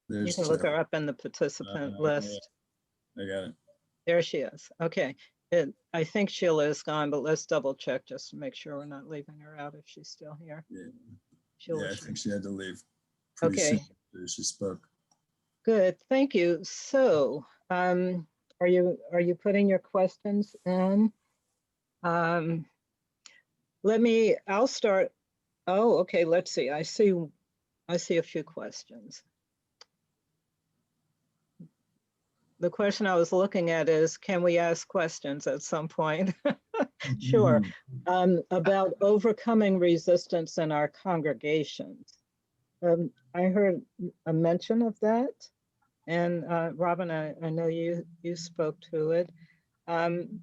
You There's can look Jill. her up in the participant list. I got it. There she is. Okay. I think Sheila is gone, but let's double check just to make sure we're not leaving her out if she's still here. Yeah, I think she had to leave pretty Okay. soon after she spoke. Good. Thank you. So, are you putting your questions in? I'll start. Oh, okay. Let's see. I see a few questions. The question I was looking at is, can we ask questions at some point? Sure. About overcoming resistance in our congregations. I heard a mention of that. And Robin, I know you spoke to it.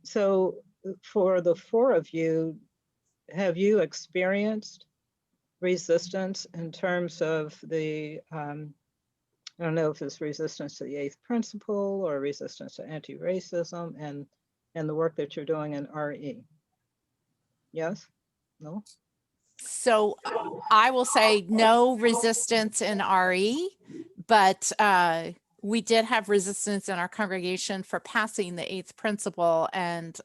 So for the 4 of you, have you experienced resistance in terms of the, I don't know if it's resistance to the 8th principle or resistance to anti-racism and the work that you're doing in RE? Yes? No? So I will say no resistance in RE, but we did have resistance in our congregation for passing the 8th principle. And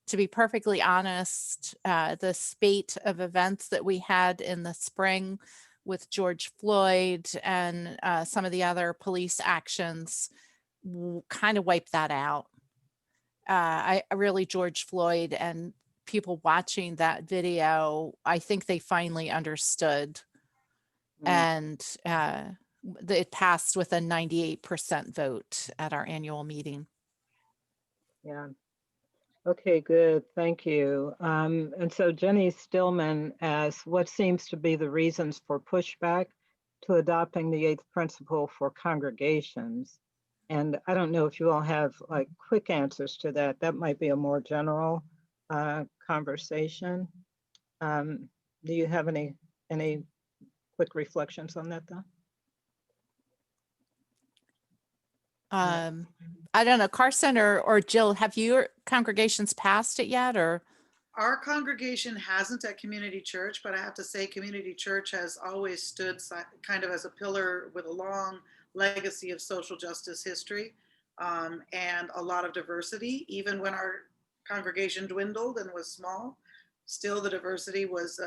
to be perfectly honest, the spate of events that we had in the spring with George Floyd and some of the other police actions kind of wiped that out. I really, George Floyd and people watching that video, I think they finally understood. And it passed with a 98% vote at our annual meeting. Yeah. Okay, good. Thank you. And so Jenny Stillman asks, what seems to be the reasons for pushback to adopting the 8th principle for congregations? And I don't know if you all have like quick answers to that. That might be a more general conversation. Do you have any quick reflections on that though? I don't know, Carson or Jill, have your congregations passed it yet, or? Our congregation hasn't at Community Church, but I have to say Community Church has always stood kind of as a pillar with a long legacy of social justice history and a lot of diversity. Even when our congregation dwindled and was small, still the diversity was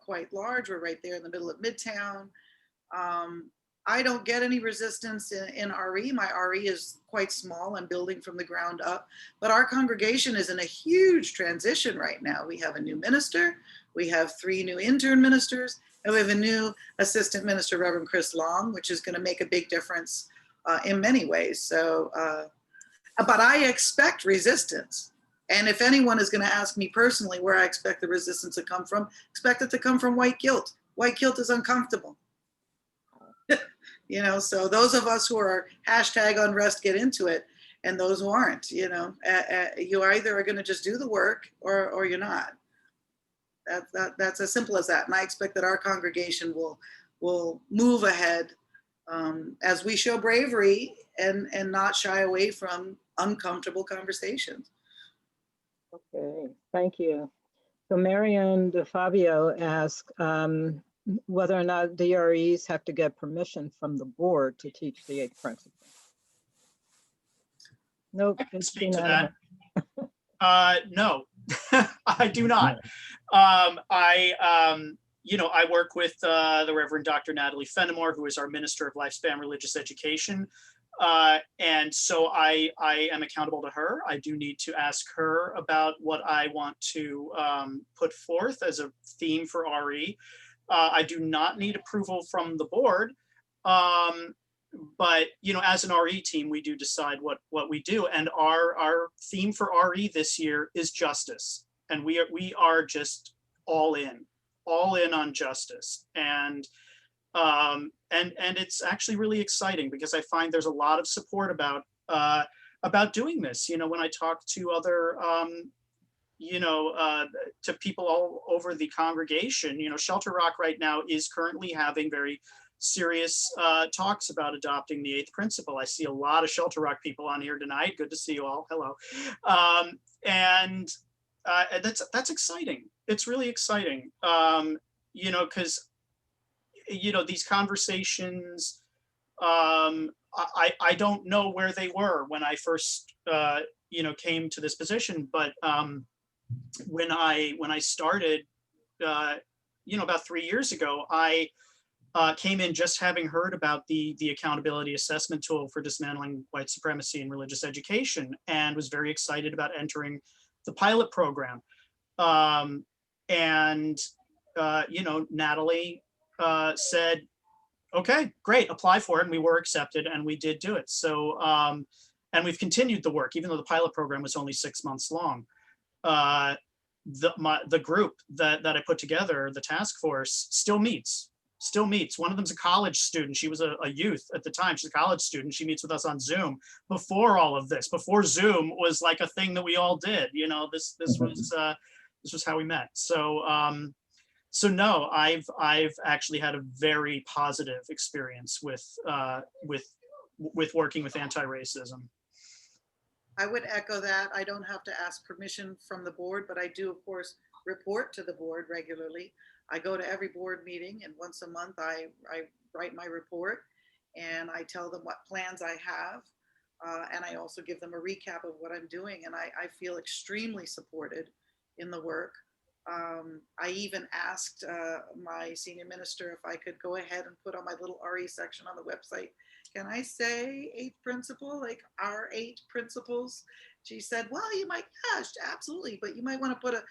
quite large. We're right there in the middle of Midtown. I don't get any resistance in RE. My RE is quite small. I'm building from the ground up, but our congregation is in a huge transition right now. We have a new minister, we have 3 new intern ministers, and we have a new assistant minister, Reverend Chris Long, which is going to make a big difference in many ways. So, but I expect resistance. And if anyone is going to ask me personally where I expect the resistance to come from, expect it to come from white guilt. White guilt is uncomfortable. You know, so those of us who are hashtag unrest get into it, and those who aren't, you know, you either are going to just do the work or you're not. That's as simple as that. And I expect that our congregation will move ahead as we show bravery and not shy away from uncomfortable conversations. Okay, thank you. So Marianne DeFabio asked whether or not DREs have to get permission from the board to teach the 8th principle. Nope. I can it's speak to unanimous. that. No, I do not. You know, I work with the Reverend Dr. Natalie Fenimore, who is our Minister of Lifespan Religious Education. And so I am accountable to her. I do need to ask her about what I want to put forth as a theme for RE. I do not need approval from the board. But, you know, as an RE team, we do decide what we do. And our theme for RE this year is justice. And we are just all in on justice. And it's actually really exciting because I find there's a lot of support about doing this. You know, when I talk to other, you know, to people all over the congregation, you know, Shelter Rock right now is currently having very serious talks about adopting the 8th principle. I see a lot of Shelter Rock people on here tonight. Good to see you all. Hello. And that's exciting. It's really exciting. You know, because you know, these conversations, I don't know where they were when I first, you know, came to this position, but when I started, you know, about 3 years ago, I came in just having heard about the accountability assessment tool for dismantling white supremacy in religious education, and was very excited about entering the pilot program. And you know, Natalie said, okay, great, apply for it. And we were accepted and we did do it. So, and we've continued the work, even though the pilot program was only 6 months long. The group that I put together, the task force, still meets. One of them's a college student. She was a youth at the time. She's a college student. She meets with us on Zoom before all of this, before Zoom was like a thing that we all did. You know, this was how we met. So, so no, I've actually had a very positive experience with working with anti-racism. I would echo that. I don't have to ask permission from the board, but I do, of course, report to the board regularly. I go to every board meeting, and once a month I write my report and I tell them what plans I have. And I also give them a recap of what I'm doing. And I feel extremely supported in the work. I even asked my senior minister if I could go ahead and put on my little RE section on the website, can I say 8th principle, like our 8 principles? She said, well, you might, yeah, absolutely, but you might want to put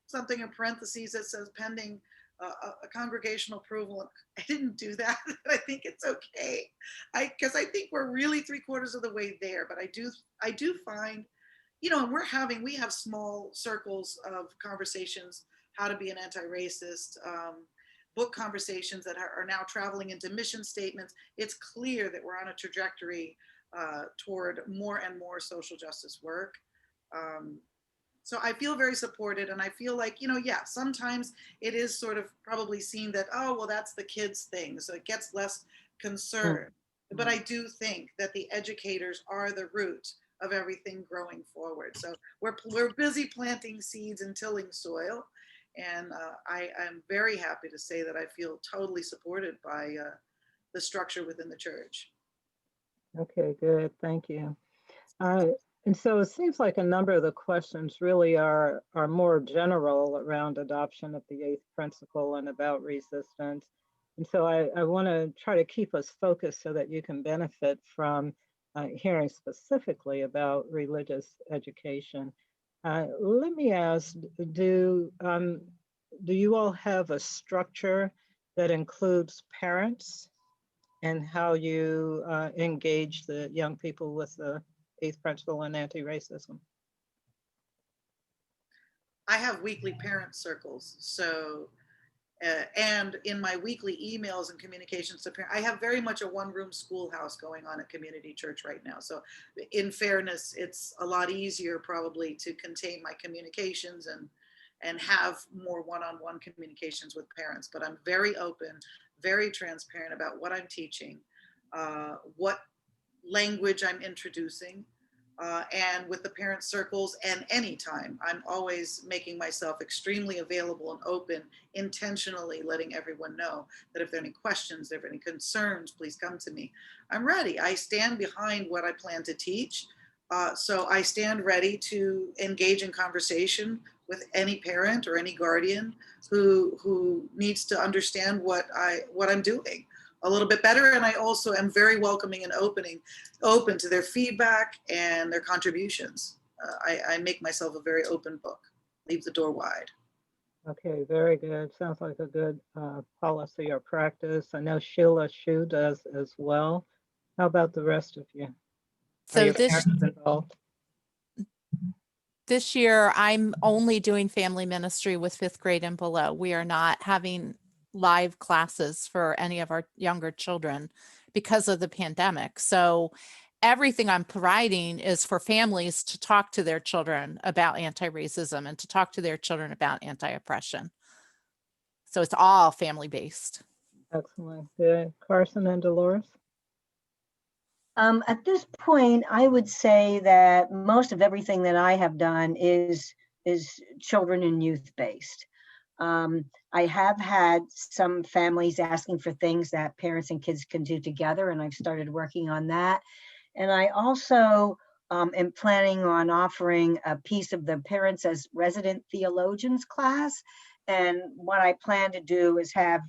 something in parentheses that says pending a congregational approval. I didn't do that. I think it's okay. Because I think we're really 3/4 of the way there, but I do find, you know, and we have small circles of conversations, how to be an anti-racist, book conversations that are now traveling into mission statements. It's clear that we're on a trajectory toward more and more social justice work. So I feel very supported, and I feel like, you know, yeah, sometimes it is sort of probably seen that, oh, well, that's the kids' thing, so it gets less concern. But I do think that the educators are the root of everything growing forward. So we're busy planting seeds and tilling soil. And I'm very happy to say that I feel totally supported by the structure within the church. Okay, good, thank you. And so it seems like a number of the questions really are more general around adoption of the 8th principle and about resistance. And so I want to try to keep us focused so that you can benefit from hearing specifically about religious education. Let me ask, do you all have a structure that includes parents and how you engage the young people with the eighth principle and anti-racism? I have weekly parent circles. So, and in my weekly emails and communications to parents, I have very much a one-room schoolhouse going on at Community Church right now. So in fairness, it's a lot easier probably to contain my communications and have more one-on-one communications with parents. But I'm very open, very transparent about what I'm teaching, what language I'm introducing, and with the parent circles and anytime. I'm always making myself extremely available and open, intentionally letting everyone know that if there are any questions, if there are any concerns, please come to me. I'm ready. I stand behind what I plan to teach. So I stand ready to engage in conversation with any parent or any guardian who needs to understand what I'm doing a little bit better. And I also am very welcoming and open to their feedback and their contributions. I make myself a very open book, leave the door wide. Okay, very good. Sounds like a good policy or practice. I know Sheila Shu does as well. How about the rest of you? Are So your parents involved? this year, I'm only doing family ministry with 5th grade and below. We are not having live classes for any of our younger children because of the pandemic. So everything I'm providing is for families to talk to their children about anti-racism and to talk to their children about anti-oppression. So it's all family-based. Excellent. Good. Carson and Dolores? At this point, I would say that most of everything that I have done is children and youth based. I have had some families asking for things that parents and kids can do together, and I've started working on that. And I also am planning on offering a piece of the Parents as Resident Theologians class. And what I plan to do is have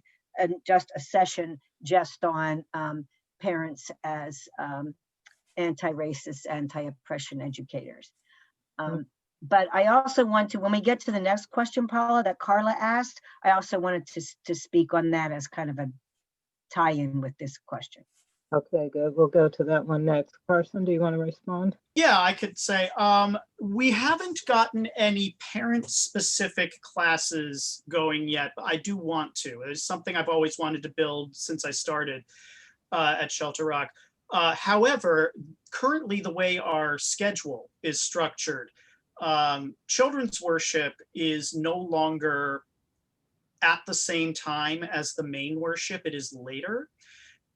just a session just on parents as anti-racist, anti-oppression educators. But I also want to, when we get to the next question, Paula, that Carla asked, I also wanted to speak on that as kind of a tie-in with this question. Okay, good. We'll go to that one next. Carson, do you want to respond? Yeah, I could say we haven't gotten any parent-specific classes going yet, but I do want to. It's something I've always wanted to build since I started at Shelter Rock. However, currently the way our schedule is structured, children's worship is no longer at the same time as the main worship. It is later.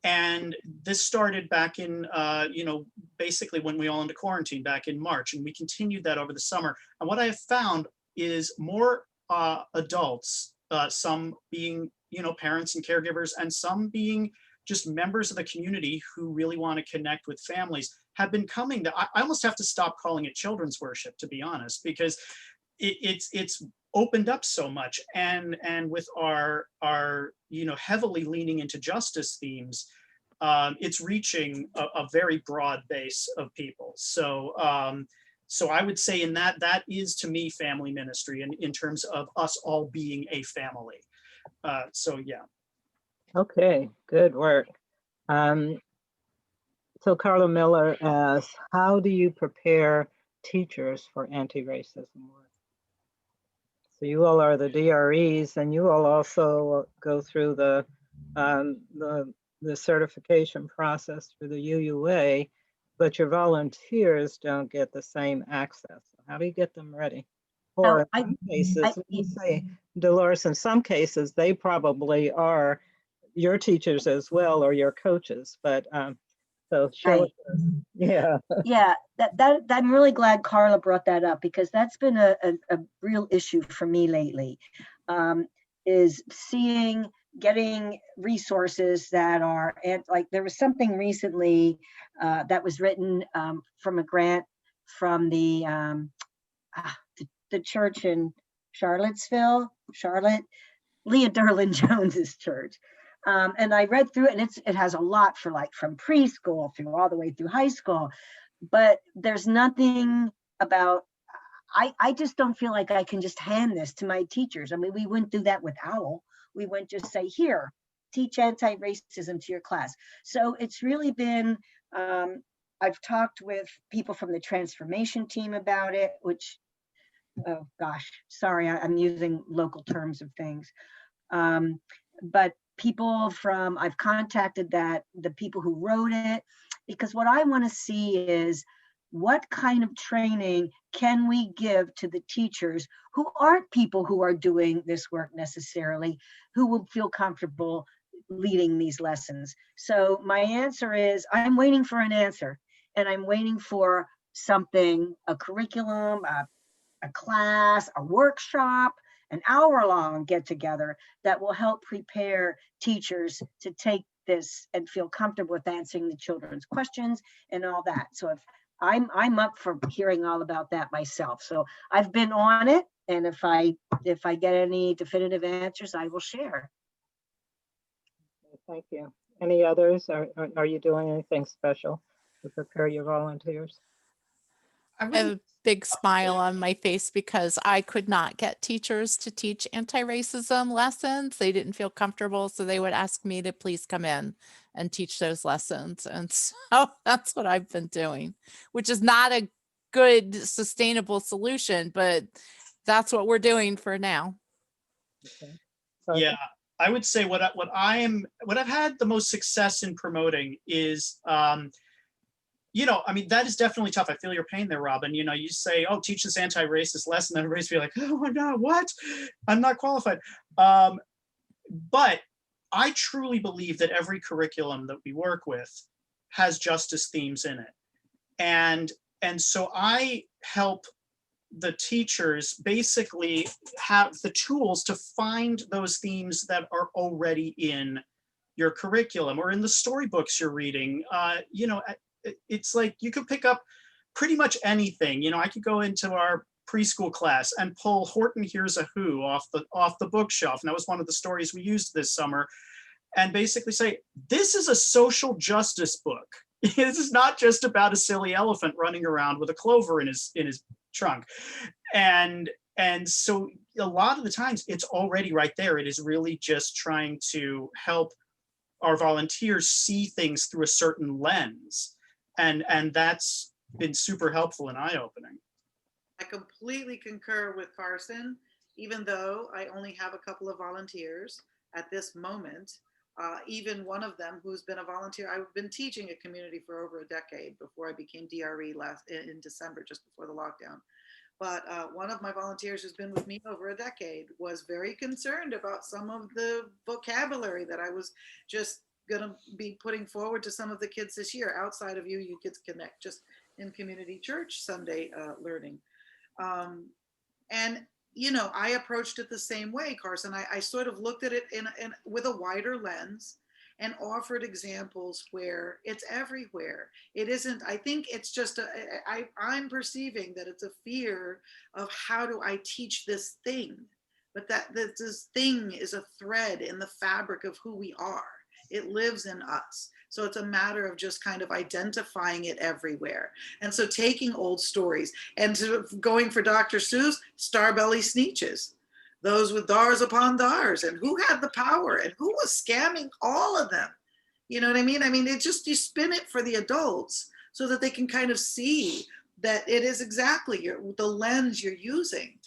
And this started back in, basically when we all into quarantine back in March, and we continued that over the summer. And what I have found is more adults, some being, parents and caregivers, and some being just members of the community who really want to connect with families, have been coming to, I almost have to stop calling it children's worship, to be honest, because it's opened up so much, and with our heavily leaning into justice themes, it's reaching a very broad base of people. So I would say in that is to me family ministry, in terms of us all being a family. So yeah. Okay, good work. So Carla Miller asks, how do you prepare teachers for anti-racism work? So you all are the DREs, and you all also go through the certification process through the UUA, but your volunteers don't get the same access. How do you get them ready? Or in some cases, let me say, Dolores, in some cases, they probably are your teachers as well, or your coaches, but so show us. Yeah. Yeah, that I'm really glad Carla brought that up, because that's been a real issue for me lately, is getting resources that are, and like there was something recently that was written from a grant from the church in Charlotte, Leah Derlin Jones's church. And I read through it, and it has a lot for like from preschool through all the way through high school, but there's nothing about, I just don't feel like I can just hand this to my teachers. I mean, we wouldn't do that with OWL. We wouldn't just say, here, teach anti-racism to your class. So it's really been, I've talked with people from the transformation team about it, which, oh gosh, sorry, I'm using local terms of things. But people from, I've contacted the people who wrote it, because what I want to see is what kind of training can we give to the teachers who aren't people who are doing this work necessarily, who will feel comfortable leading these lessons. So my answer is, I'm waiting for an answer, and I'm waiting for something, a curriculum, a class, a workshop, an hour-long get-together that will help prepare teachers to take this and feel comfortable with answering the children's questions and all that. So if I'm up for hearing all about that myself. So I've been on it, and if I get any definitive answers, I will share. Thank you. Any others? Are you doing anything special to prepare your volunteers? I have a big smile on my face because I could not get teachers to teach anti-racism lessons. They didn't feel comfortable, so they would ask me to please come in and teach those lessons. And so that's what I've been doing, which is not a good sustainable solution, but that's what we're doing for now. Okay. Yeah, I would say what I've had the most success in promoting is, you know, I mean, that is definitely tough. I feel your pain there, Robin. You know, you say, oh, teach this anti-racist lesson, and everybody's be like, oh my God, what? I'm not qualified. But I truly believe that every curriculum that we work with has justice themes in it. And so I help the teachers basically have the tools to find those themes that are already in your curriculum or in the storybooks you're reading. You know, it's like you could pick up pretty much anything. You know, I could go into our preschool class and pull Horton Hears a Who off the bookshelf. And that was one of the stories we used this summer, and basically say, this is a social justice book. This is not just about a silly elephant running around with a clover in his trunk. And so a lot of the times it's already right there. It is really just trying to help our volunteers see things through a certain lens. And that's been super helpful and eye-opening. I completely concur with Carson, even though I only have a couple of volunteers at this moment. Even one of them who's been a volunteer, I've been teaching a community for over a decade before I became DRE in December, just before the lockdown. But one of my volunteers who's been with me over a decade was very concerned about some of the vocabulary that I was just gonna be putting forward to some of the kids this year, outside of You Kids Connect, just in community church Sunday learning. And you know, I approached it the same way, Carson. I sort of looked at it in with a wider lens and offered examples where it's everywhere. It isn't, I think it's just, I'm perceiving that it's a fear of how do I teach this thing? But that this thing is a thread in the fabric of who we are. It lives in us. So it's a matter of just kind of identifying it everywhere. And so taking old stories and going for Dr. Seuss, Starbelly Sneetches, those with dars upon dars, and who had the power and who was scamming all of them. You know what I mean? I mean, it just, you spin it for the adults so that they can kind of see that it is exactly the lens you're using.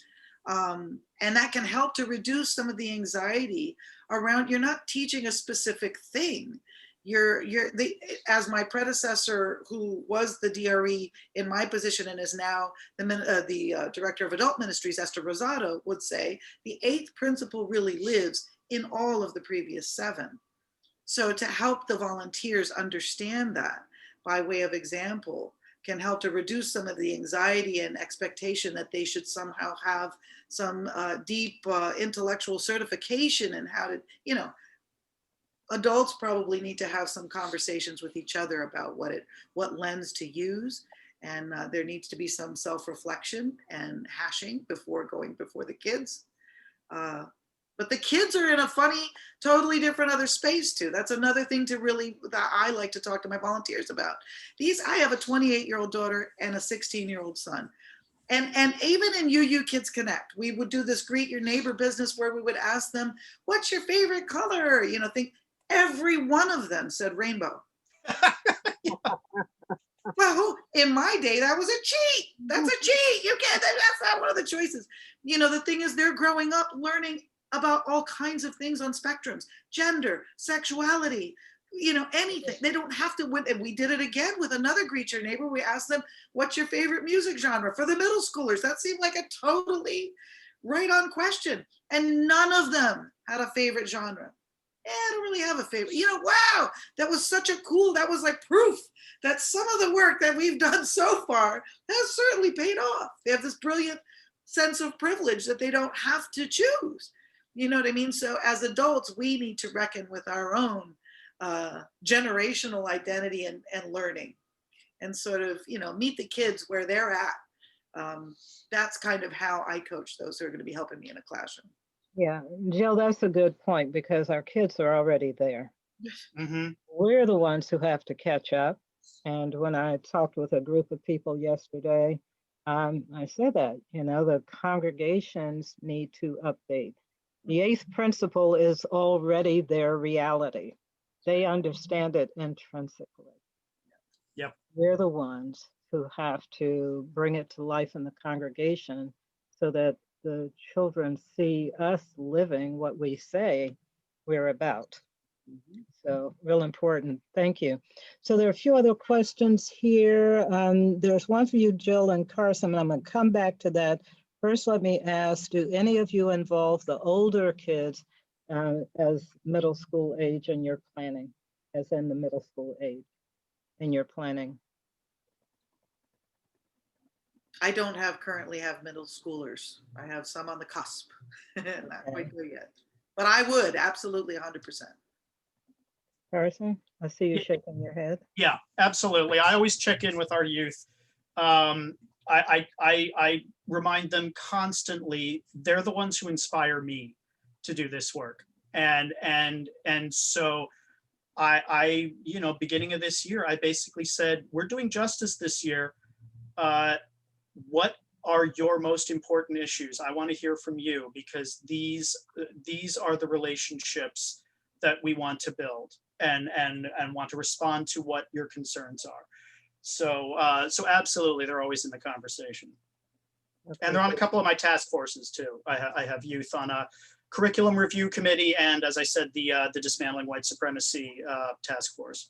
And that can help to reduce some of the anxiety around, you're not teaching a specific thing. As my predecessor, who was the DRE in my position and is now the director of adult ministries, Esther Rosado, would say, the 8th principle really lives in all of the previous 7. So to help the volunteers understand that by way of example can help to reduce some of the anxiety and expectation that they should somehow have some deep intellectual certification and how to, you know, adults probably need to have some conversations with each other about what lens to use. And there needs to be some self-reflection and hashing before going before the kids. But the kids are in a funny, totally different other space too. That's another thing that I like to talk to my volunteers about. I have a 28-year-old daughter and a 16-year-old son. And even in UU Kids Connect, we would do this greet your neighbor business where we would ask them, what's your favorite color? Every one of them said rainbow. Well, in my day, that was a cheat. That's a cheat. You can't, that's not one of the choices. The thing is, they're growing up learning about all kinds of things on spectrums, gender, sexuality, anything. They don't have to win. And we did it again with another Greet Your Neighbor. We asked them, what's your favorite music genre for the middle schoolers? That seemed like a totally right on question. And none of them had a favorite genre. I don't really have a favorite. Wow, that was that was like proof that some of the work that we've done so far has certainly paid off. They have this brilliant sense of privilege that they don't have to choose. You know what I mean? So as adults, we need to reckon with our own generational identity and learning and sort of, meet the kids where they're at. That's kind of how I coach those who are going to be helping me in a classroom. Yeah, Jill, that's a good point because our kids are already there. Mm-hmm. We're the ones who have to catch up. And when I talked with a group of people yesterday, I said that, the congregations need to update. The eighth principle is already their reality. They understand it intrinsically. Yep. We're the ones who have to bring it to life in the congregation so that the children see us living what we say we're about. So real important. Thank you. So there are a few other questions here. There's one for you, Jill and Carson, and I'm going to come back to that. First, let me ask, do any of you involve the older kids as middle school age in your planning, as in the middle school age in your planning? I don't currently have middle schoolers. I have some on the cusp, not quite there yet. But I would absolutely 100%. Carson, I see you shaking your head. Yeah, absolutely. I always check in with our youth. I remind them constantly, they're the ones who inspire me to do this work. And so I beginning of this year, I basically said, we're doing justice this year. What are your most important issues? I want to hear from you because these are the relationships that we want to build and want to respond to what your concerns are. So absolutely, they're always in the conversation. Okay. And they're on a couple of my task forces too. I have youth on a curriculum review committee and, as I said, the dismantling white supremacy task force.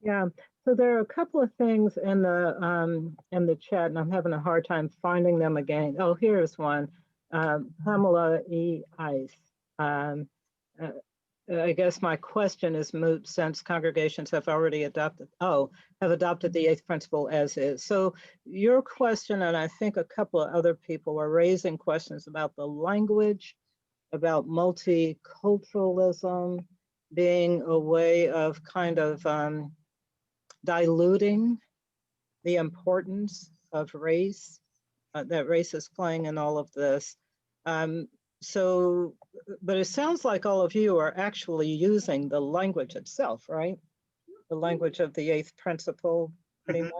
Yeah. So there are a couple of things in the chat, and I'm having a hard time finding them again. Oh, here's one. Pamela E. Ice. I guess my question is moot since congregations have already adopted the eighth principle as is. So your question, and I think a couple of other people are raising questions about the language, about multiculturalism being a way of kind of diluting the importance of race, that race is playing in all of this. But it sounds like all of you are actually using the language itself, right? The language of the eighth principle, pretty much.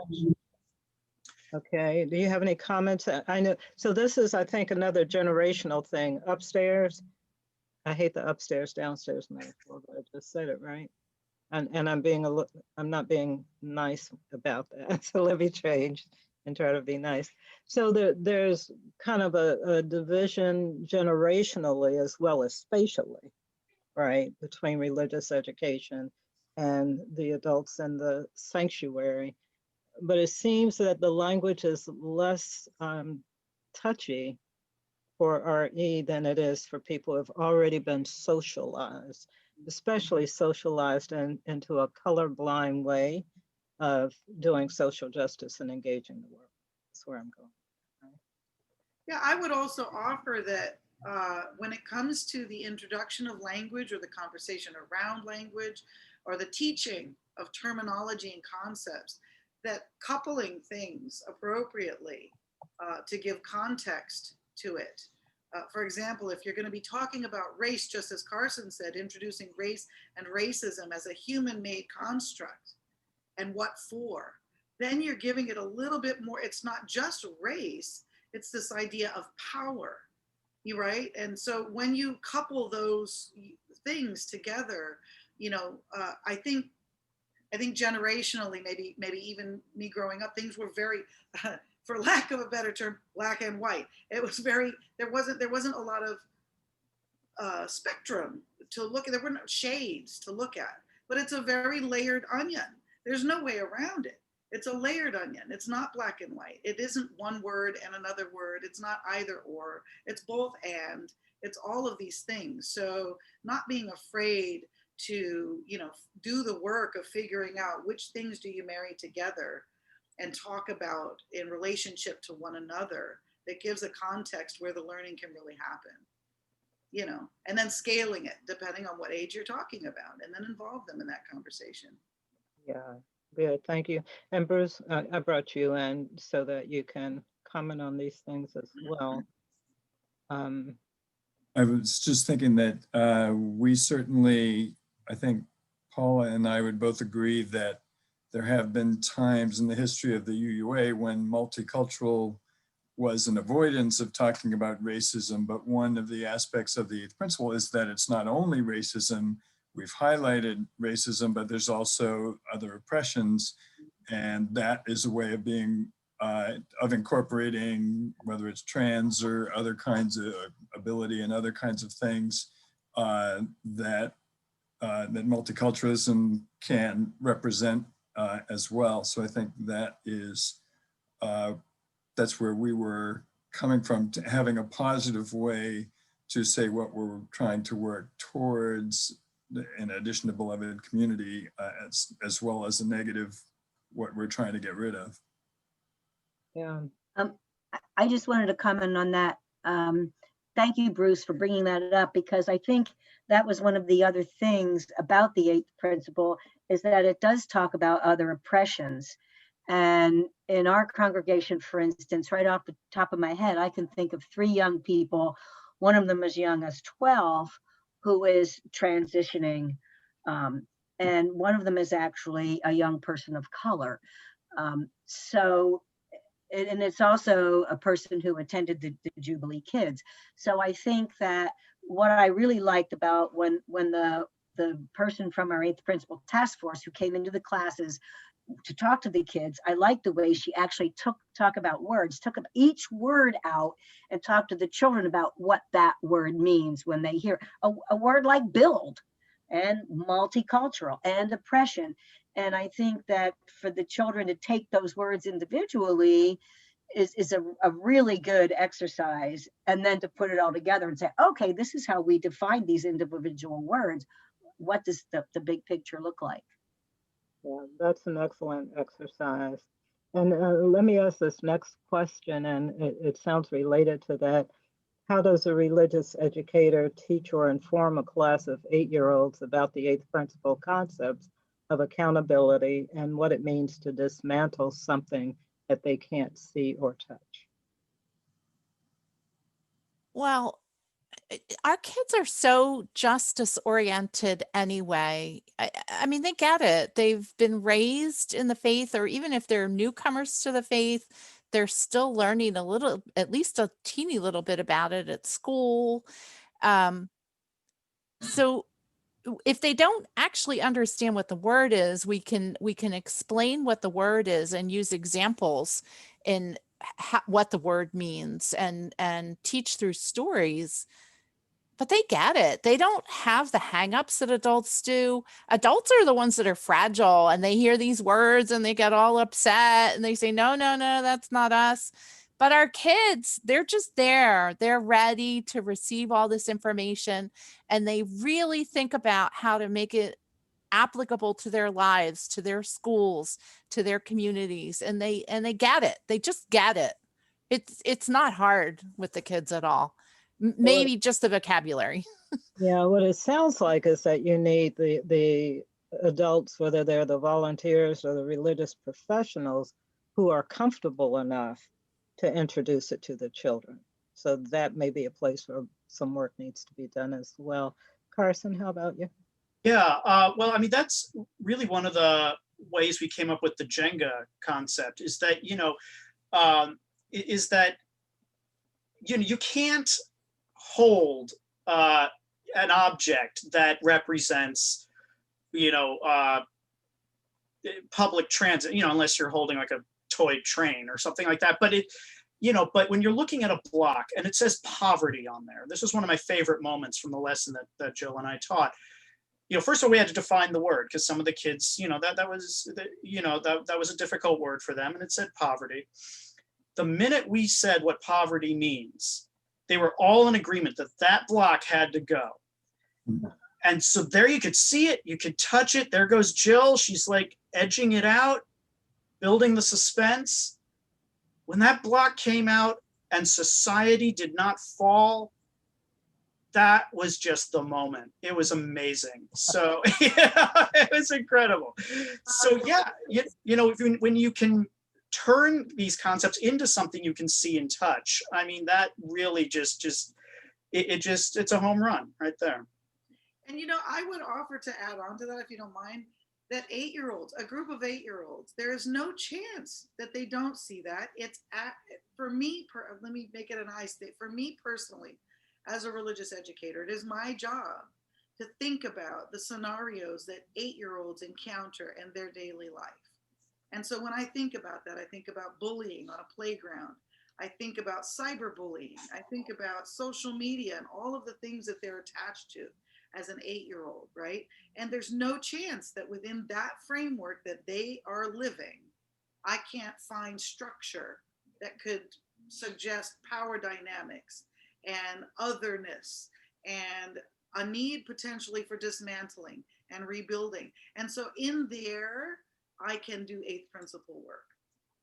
Okay, do you have any comments? I know, so this is, I think, another generational thing. Upstairs, I hate the upstairs, downstairs metaphor, but I just said it, right? And I'm not being nice about that. So let me change and try to be nice. So there's kind of a division generationally as well as spatially, right? Between religious education and the adults in the sanctuary. But it seems that the language is less touchy for RE than it is for people who have already been socialized, especially socialized into a colorblind way of doing social justice and engaging the world. That's where I'm going. Right? Yeah, I would also offer that when it comes to the introduction of language or the conversation around language or the teaching of terminology and concepts, that coupling things appropriately to give context to it For example, if you're going to be talking about race, just as Carson said, introducing race and racism as a human-made construct and what for, then you're giving it a little bit more. It's not just race, it's this idea of power, you right? And so when you couple those things together, you know, I think generationally, maybe even me growing up, things were very, for lack of a better term, black and white. It was very, there wasn't a lot of spectrum to look at. There weren't shades to look at, but it's a very layered onion. There's no way around it. It's a layered onion. It's not black and white. It isn't one word and another word. It's not either or. It's both and. It's all of these things. So not being afraid to, you know, do the work of figuring out which things do you marry together and talk about in relationship to one another, that gives a context where the learning can really happen, you know, and then scaling it depending on what age you're talking about, and then involve them in that conversation. Yeah, good, thank you. And Bruce, I brought you in so that you can comment on these things as well. I was just thinking that we certainly, I think Paula and I would both agree that there have been times in the history of the UUA when multicultural was an avoidance of talking about racism, but one of the aspects of the eighth principle is that it's not only racism. We've highlighted racism, but there's also other oppressions, and that is a way of being of incorporating, whether it's trans or other kinds of ability and other kinds of things that multiculturalism can represent as well. So I think that is that's where we were coming from, to having a positive way to say what we're trying to work towards, in addition to beloved community, as well as a negative, what we're trying to get rid of. Yeah. I just wanted to comment on that. Thank you, Bruce, for bringing that up, because I think that was one of the other things about the eighth principle, is that it does talk about other oppressions. And in our congregation, for instance, right off the top of my head, I can think of 3 young people, one of them as young as 12, who is transitioning. And one of them is actually a young person of color. And it's also a person who attended the Jubilee Kids. So I think that what I really liked about when the person from our eighth principle task force who came into the classes to talk to the kids, I liked the way she actually talk about words, took each word out and talked to the children about what that word means when they hear a word like build and multicultural and oppression. And I think that for the children to take those words individually is a really good exercise. And then to put it all together and say, okay, this is how we define these individual words. What does the big picture look like? Yeah, that's an excellent exercise. And let me ask this next question, and it sounds related to that. How does a religious educator teach or inform a class of 8-year-olds about the eighth principle concepts of accountability and what it means to dismantle something that they can't see or touch? Well, our kids are so justice oriented anyway. I mean, they get it. They've been raised in the faith, or even if they're newcomers to the faith, they're still learning a little, at least a teeny little bit about it at school. So if they don't actually understand what the word is, we can explain what the word is and use examples in what the word means, and teach through stories. But they get it. They don't have the hangups that adults do. Adults are the ones that are fragile, and they hear these words and they get all upset and they say, no, that's not us. But our kids, they're just there. They're ready to receive all this information, and they really think about how to make it applicable to their lives, to their schools, to their communities. And they get it. They just get it. It's not hard with the kids at all. Maybe just the vocabulary. Yeah, what it sounds like is that you need the adults, whether they're the volunteers or the religious professionals, who are comfortable enough to introduce it to the children. So that may be a place where some work needs to be done as well. Carson, how about you? Yeah, well, I mean, that's really one of the ways we came up with the Jenga concept, is that, you can't hold an object that represents, public transit, unless you're holding like a toy train or something like that. But but when you're looking at a block and it says poverty on there, this was one of my favorite moments from the lesson that Jill and I taught. First of all, we had to define the word, because some of the kids, that was a difficult word for them, and it said poverty. The minute we said what poverty means, they were all in agreement that that block had to go. And so there you could see it, you could touch it. There goes Jill. She's like edging it out, building the suspense. When that block came out and society did not fall, that was just the moment. It was amazing. So yeah, it was incredible. So yeah, when you can turn these concepts into something you can see and touch, I mean, that really it's a home run right there. And I would offer to add on to that, if you don't mind, that 8-year-olds, a group of 8-year-olds, there is no chance that they don't see that. For me, let me make it an I state. For me personally, as a religious educator, it is my job to think about the scenarios that 8-year-olds encounter in their daily life. And so when I think about that, I think about bullying on a playground. I think about cyberbullying. I think about social media and all of the things that they're attached to as an 8-year-old, right? And there's no chance that within that framework that they are living, I can't find structure that could suggest power dynamics and otherness and a need potentially for dismantling and rebuilding. And so in there, I can do 8th principle work,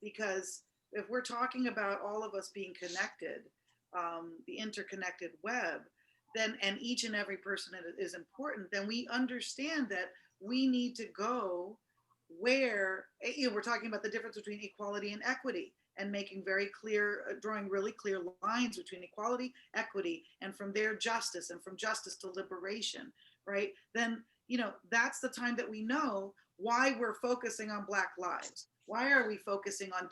because if we're talking about all of us being connected, the interconnected web, then, and each and every person is important, then we understand that we need to go where, we're talking about the difference between equality and equity, and making very clear, drawing really clear lines between equality, equity, and from there justice, and from justice to liberation, right? Then, that's the time that we know why we're focusing on Black lives. Why are we focusing on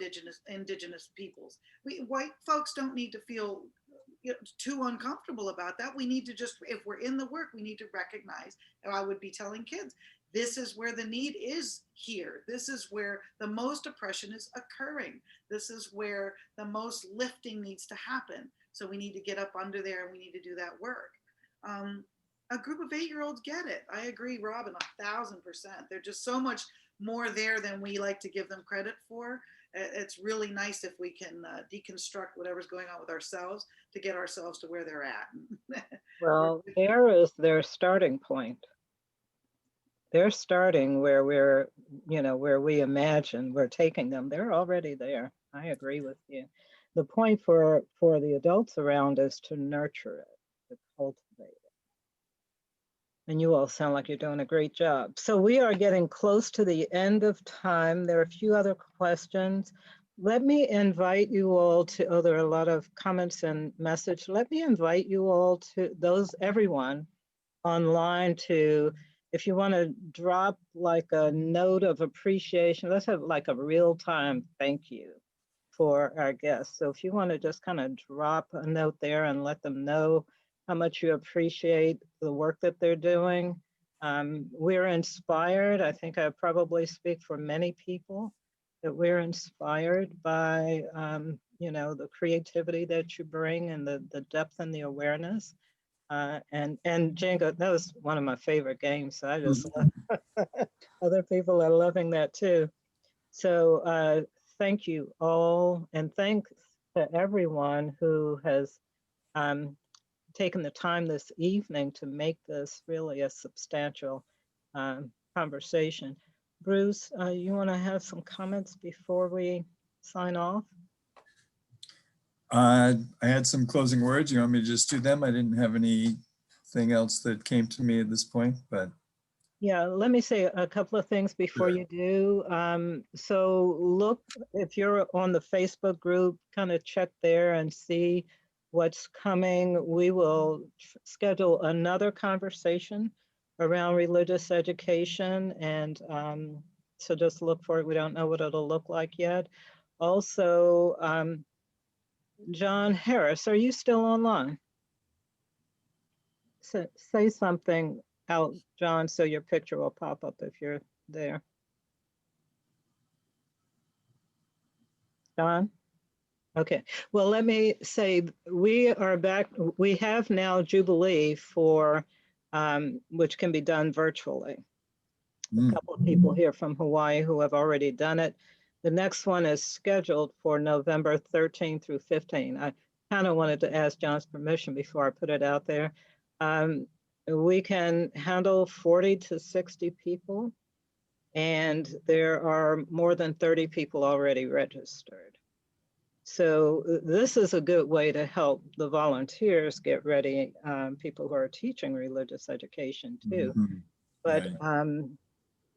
indigenous peoples? White folks don't need to feel too uncomfortable about that. We need to just, if we're in the work, we need to recognize, and I would be telling kids, this is where the need is here. This is where the most oppression is occurring. This is where the most lifting needs to happen. So we need to get up under there and we need to do that work. A group of 8-year-olds get it. I agree, Robin, 1,000%. They're just so much more there than we like to give them credit for. It's really nice if we can deconstruct whatever's going on with ourselves to get ourselves to where they're at. Well, there is their starting point. They're starting where where we imagine we're taking them. They're already there. I agree with you. The point for the adults around is to nurture it, to cultivate it. And you all sound like you're doing a great job. So we are getting close to the end of time. There are a few other questions. Let me invite you all to, there are a lot of comments and message. Let me invite you all to everyone online to, if you want to drop like a note of appreciation, let's have like a real-time thank you for our guests. So if you want to just kind of drop a note there and let them know how much you appreciate the work that they're doing. We're inspired. I think I probably speak for many people that we're inspired by, the creativity that you bring and the depth and the awareness. And Jenga, that was one of my favorite games. So I just love. Other people are loving that too. So thank you all, and thanks to everyone who has taken the time this evening to make this really a substantial conversation. Bruce, you want to have some comments before we sign off? I had some closing words. You want me to just do them? I didn't have anything else that came to me at this point, but. Yeah, let me say a couple of things before you do. So look, if you're on the Facebook group, kind of check there and see what's coming. We will schedule another conversation around religious education, and so just look for it. We don't know what it'll look like yet. Also, John Harris, are you still online? Say something out, John, so your picture will pop up if you're there. John? Okay, well, let me say, we are back, we have now Jubilee for, which can be done virtually. A couple of people here from Hawaii who have already done it. The next one is scheduled for November 13 through 15. I kind of wanted to ask John's permission before I put it out there. We can handle 40 to 60 people, and there are more than 30 people already registered. So this is a good way to help the volunteers get ready, people who are teaching religious education too. But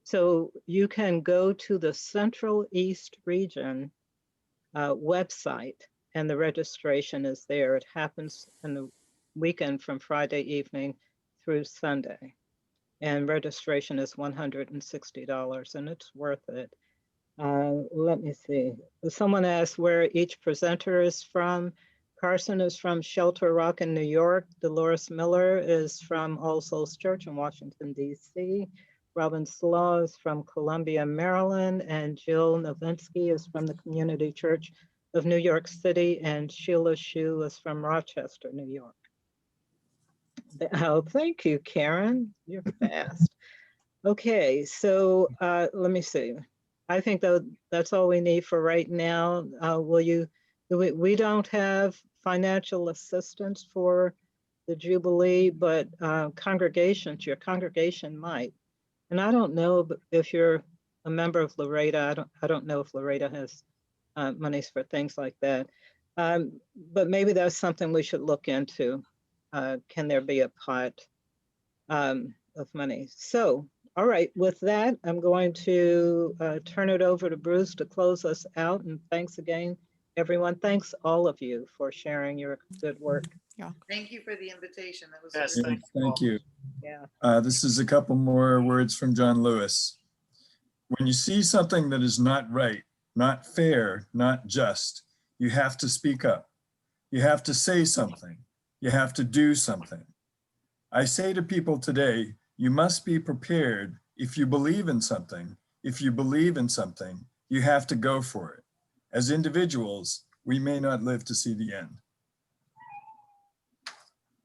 so you can go to the Central East Region website, and the registration is there. It happens in the weekend from Friday evening through Sunday. And registration is $160, and it's worth it. Let me see. Someone asked where each presenter is from. Carson is from Shelter Rock in New York. Dolores Miller is from All Souls Church in Washington, D.C. Robin Slaw is from Columbia, Maryland. And Jill Novinsky is from the Community Church of New York City. And Sheila Shu is from Rochester, New York. Oh, thank you, Karen. You're fast. Okay, so let me see. I think that's all we need for right now. We don't have financial assistance for the Jubilee, but congregations, your congregation might. And I don't know if you're a member of Laredo. I don't know if Laredo has monies for things like that. But maybe that's something we should look into. Can there be a pot of money? So, all right, with that, I'm going to turn it over to Bruce to close us out. And thanks again, everyone. Thanks all of you for sharing your good work. Thank you for the invitation. That was Yes, really Thank you. Yeah. This is a couple more words from John Lewis. When you see something that is not right, not fair, not just, you have to speak up. You have to say something. You have to do something. I say to people today, you must be prepared. If you believe in something, you have to go for it. As individuals, we may not live to see the end.